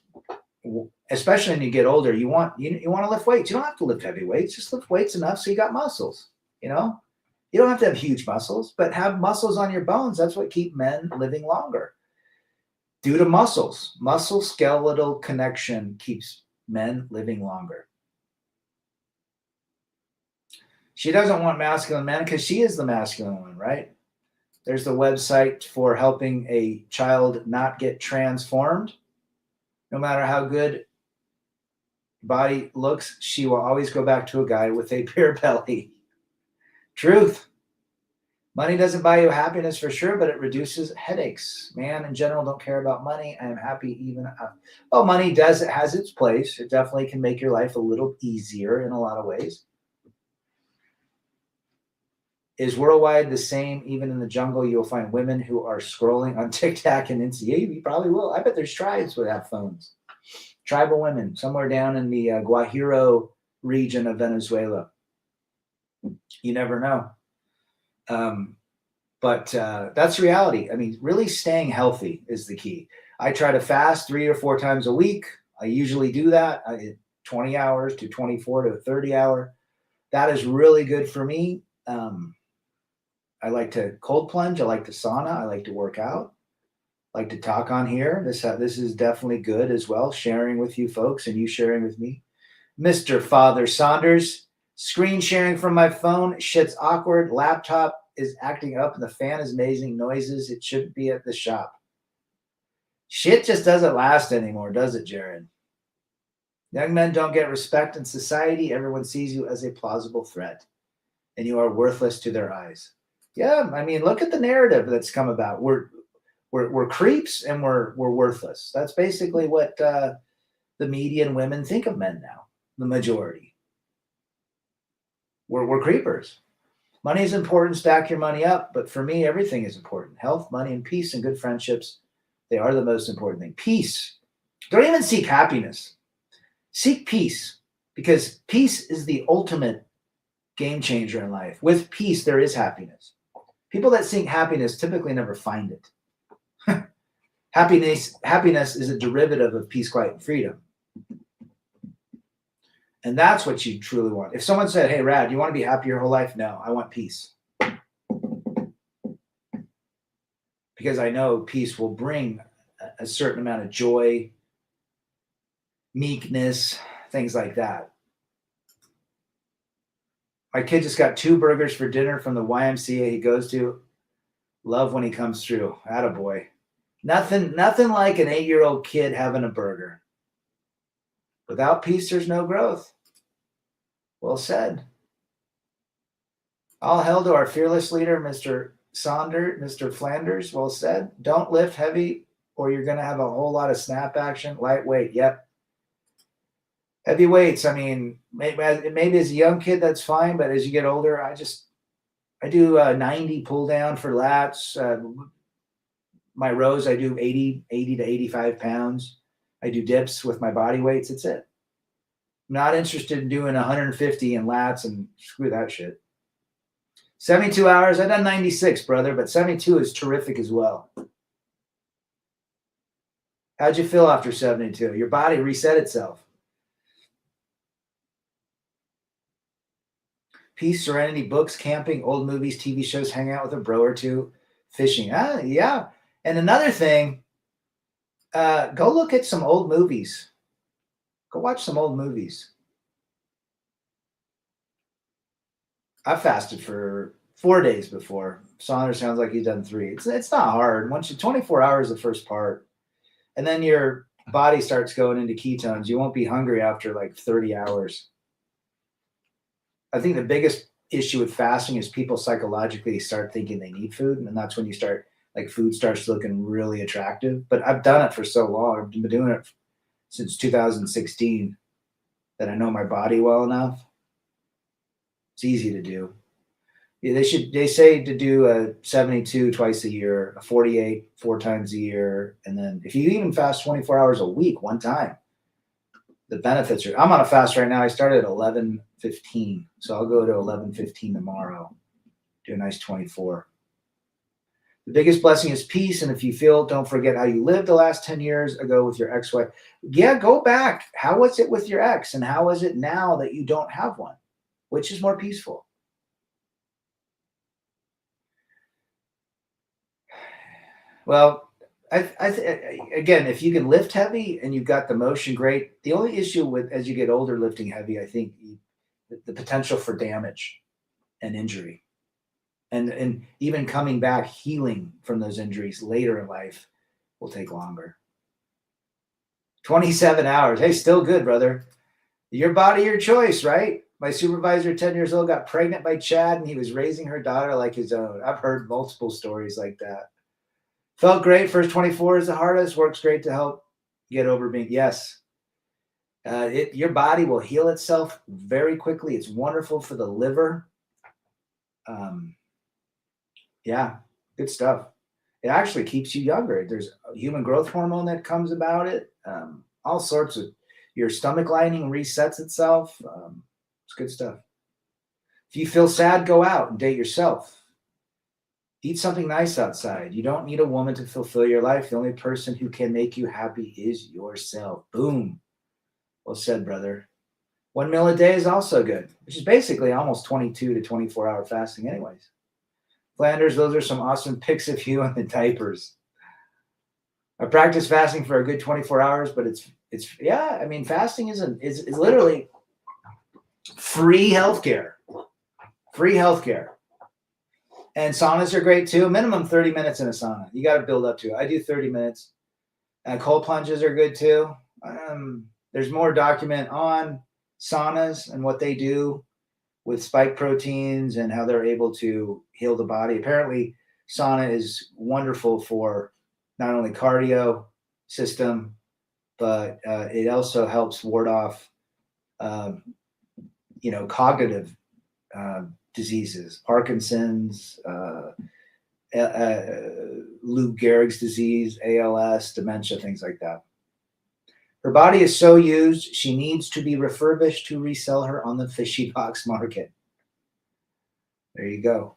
especially when you get older. You want to lift weights. You don't have to lift heavy weights. Just lift weights enough so you got muscles. You don't have to have huge muscles, but have muscles on your bones. That's what keep men living longer. Due to muscles, muscle skeletal connection keeps men living longer. She doesn't want masculine men because she is the masculine one, right? There's the website for helping a child not get transformed. No matter how good body looks, she will always go back to a guy with a beer belly. Truth. Money doesn't buy you happiness for sure, but it reduces headaches. Man, in general, don't care about money. I am happy even. Well, money has its place. It definitely can make your life a little easier in a lot of ways. Is worldwide the same? Even in the jungle, you'll find women who are scrolling on TikTok and Insta. Yeah, you probably will. I bet there's tribes that have phones. Tribal women, somewhere down in the Guajiro region of Venezuela. You never know. But that's reality. I mean, really staying healthy is the key. I try to fast 3 or 4 times a week. I usually do that. 20 hours to 24 to 30 hour. That is really good for me. I like to cold plunge. I like to sauna. I like to work out. I like to talk on here. This is definitely good as well. Sharing with you folks and you sharing with me. Mr. Father Saunders, screen sharing from my phone. Shit's awkward. Laptop is acting up and the fan is making noises. It shouldn't be at the shop. Shit just doesn't last anymore, does it, Jared? Young men don't get respect in society. Everyone sees you as a plausible threat and you are worthless to their eyes. Yeah, I mean, look at the narrative that's come about. We're creeps and we're worthless. That's basically what the media and women think of men now. The majority. We're creepers. Money is important. Stack your money up, but for me, everything is important. Health, money, and peace, and good friendships. They are the most important thing. Peace. Don't even seek happiness. Seek peace, because peace is the ultimate game changer in life. With peace, there is happiness. People that seek happiness typically never find it. Happiness is a derivative of peace, quiet, and freedom. And that's what you truly want. If someone said, hey, Rad, you want to be happy your whole life? No, I want peace. Because I know peace will bring a certain amount of joy, meekness, things like that. My kid just got 2 burgers for dinner from the YMCA he goes to. Love when he comes through. Attaboy. Nothing like an 8-year-old kid having a burger. Without peace, there's no growth. Well said. All hail to our fearless leader, Mr. Flanders. Well said. Don't lift heavy or you're going to have a whole lot of snap action. Lightweight. Yep. Heavy weights. I mean, maybe as a young kid, that's fine. But as you get older, I do 90 pull down for lats. My rows, I do 80 to 85 pounds. I do dips with my body weights. That's it. I'm not interested in doing 150 in lats and screw that shit. 72 hours. I've done 96, brother, but 72 is terrific as well. How'd you feel after 72? Your body reset itself. Peace, serenity, books, camping, old movies, TV shows, hang out with a bro or two, fishing. Yeah. And another thing, go look at some old movies. Go watch some old movies. I fasted for 4 days before. Saunders sounds like he's done 3. It's not hard. Once you 24 hours the first part, and then your body starts going into ketones. You won't be hungry after like 30 hours. I think the biggest issue with fasting is people psychologically start thinking they need food, and that's when you start like food starts looking really attractive. But I've done it for so long. I've been doing it since 2016 that I know my body well enough. It's easy to do. Yeah, they say to do a 72 twice a year, a 48 4 times a year, and then if you even fast 24 hours a week one time, the benefits are. I'm on a fast right now. I started at 11:15, so I'll go to 11:15 tomorrow. Do a nice 24. The biggest blessing is peace, and if you feel, don't forget how you lived the last 10 years ago with your ex-wife. Yeah, go back. How was it with your ex, and how is it now that you don't have one? Which is more peaceful? Well, again, if you can lift heavy and you've got the motion, great. The only issue with as you get older lifting heavy, I think the potential for damage and injury, and even coming back healing from those injuries later in life will take longer. 27 hours. Hey, still good, brother. Your body, your choice, right? My supervisor, 10 years old, got pregnant by Chad, and he was raising her daughter like his own. I've heard multiple stories like that. Felt great. First 24 is the hardest. Works great to help get over being. Yes. Your body will heal itself very quickly. It's wonderful for the liver. Yeah, good stuff. It actually keeps you younger. There's a human growth hormone that comes about it. All sorts of your stomach lining resets itself. It's good stuff. If you feel sad, go out and date yourself. Eat something nice outside. You don't need a woman to fulfill your life. The only person who can make you happy is yourself. Boom. Well said, brother. 1 meal a day is also good, which is basically almost 22 to 24 hour fasting anyways. Flanders, those are some awesome pics of you in the diapers. I practice fasting for a good 24 hours, but it's yeah, I mean, fasting is literally free healthcare. Free healthcare. And saunas are great too. Minimum 30 minutes in a sauna. You got to build up to it. I do 30 minutes. Cold plunges are good too. There's more document on saunas and what they do with spike proteins and how they're able to heal the body. Apparently, sauna is wonderful for not only cardio system, but it also helps ward off, cognitive diseases, Parkinson's, Lou Gehrig's disease, ALS, dementia, things like that. Her body is so used, she needs to be refurbished to resell her on the fishy box market. There you go.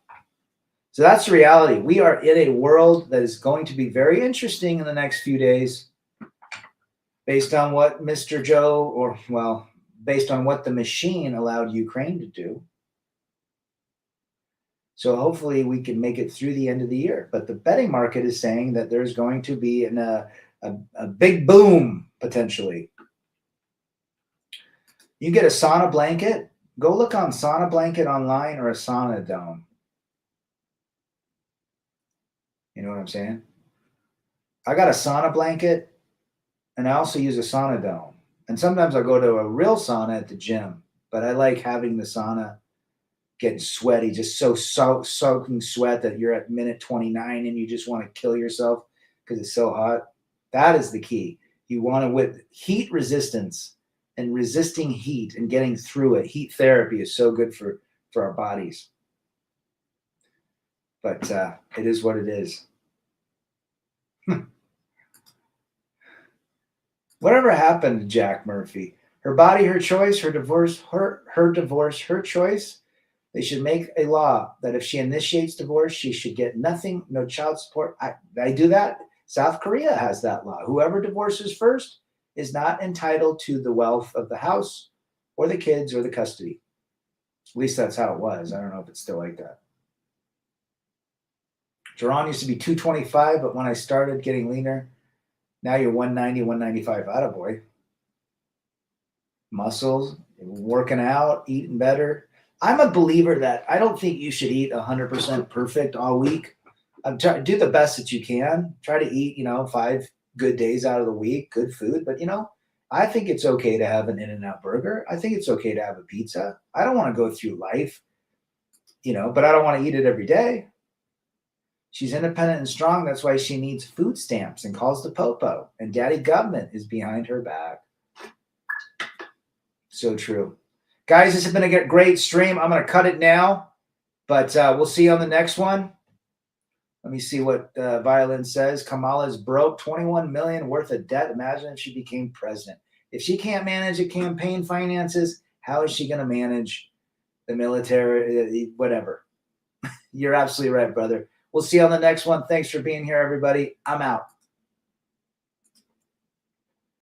So that's the reality. We are in a world that is going to be very interesting in the next few days based on what Mr. Joe, based on what the machine allowed Ukraine to do. So hopefully we can make it through the end of the year. But the betting market is saying that there's going to be a big boom potentially. You get a sauna blanket, go look on sauna blanket online or a sauna dome. You know what I'm saying? I got a sauna blanket and I also use a sauna dome. And sometimes I'll go to a real sauna at the gym, but I like having the sauna getting sweaty, just so soaking sweat that you're at minute 29 and you just want to kill yourself because it's so hot. That is the key. You want to, with heat resistance and resisting heat and getting through it. Heat therapy is so good for our bodies. But it is what it is. Whatever happened to Jack Murphy? Her body, her choice, her divorce, her divorce, her choice. They should make a law that if she initiates divorce, she should get nothing, no child support. I do that. South Korea has that law. Whoever divorces first is not entitled to the wealth of the house or the kids or the custody. At least that's how it was. I don't know if it's still like that. Jerron used to be 225, but when I started getting leaner, now you're 190, 195. Attaboy. Muscles, working out, eating better. I'm a believer that I don't think you should eat 100% perfect all week. Do the best that you can. Try to eat, 5 good days out of the week, good food. But, I think it's okay to have an In-N-Out burger. I think it's okay to have a pizza. I don't want to go through life, but I don't want to eat it every day. She's independent and strong. That's why she needs food stamps and calls the popo. And daddy government is behind her back. So true. Guys, this has been a great stream. I'm going to cut it now, but we'll see you on the next one. Let me see what Violin says. Kamala is broke, 21 million worth of debt. Imagine if she became president. If she can't manage the campaign finances, how is she going to manage the military, whatever? You're absolutely right, brother. We'll see you on the next one. Thanks for being here, everybody. I'm out.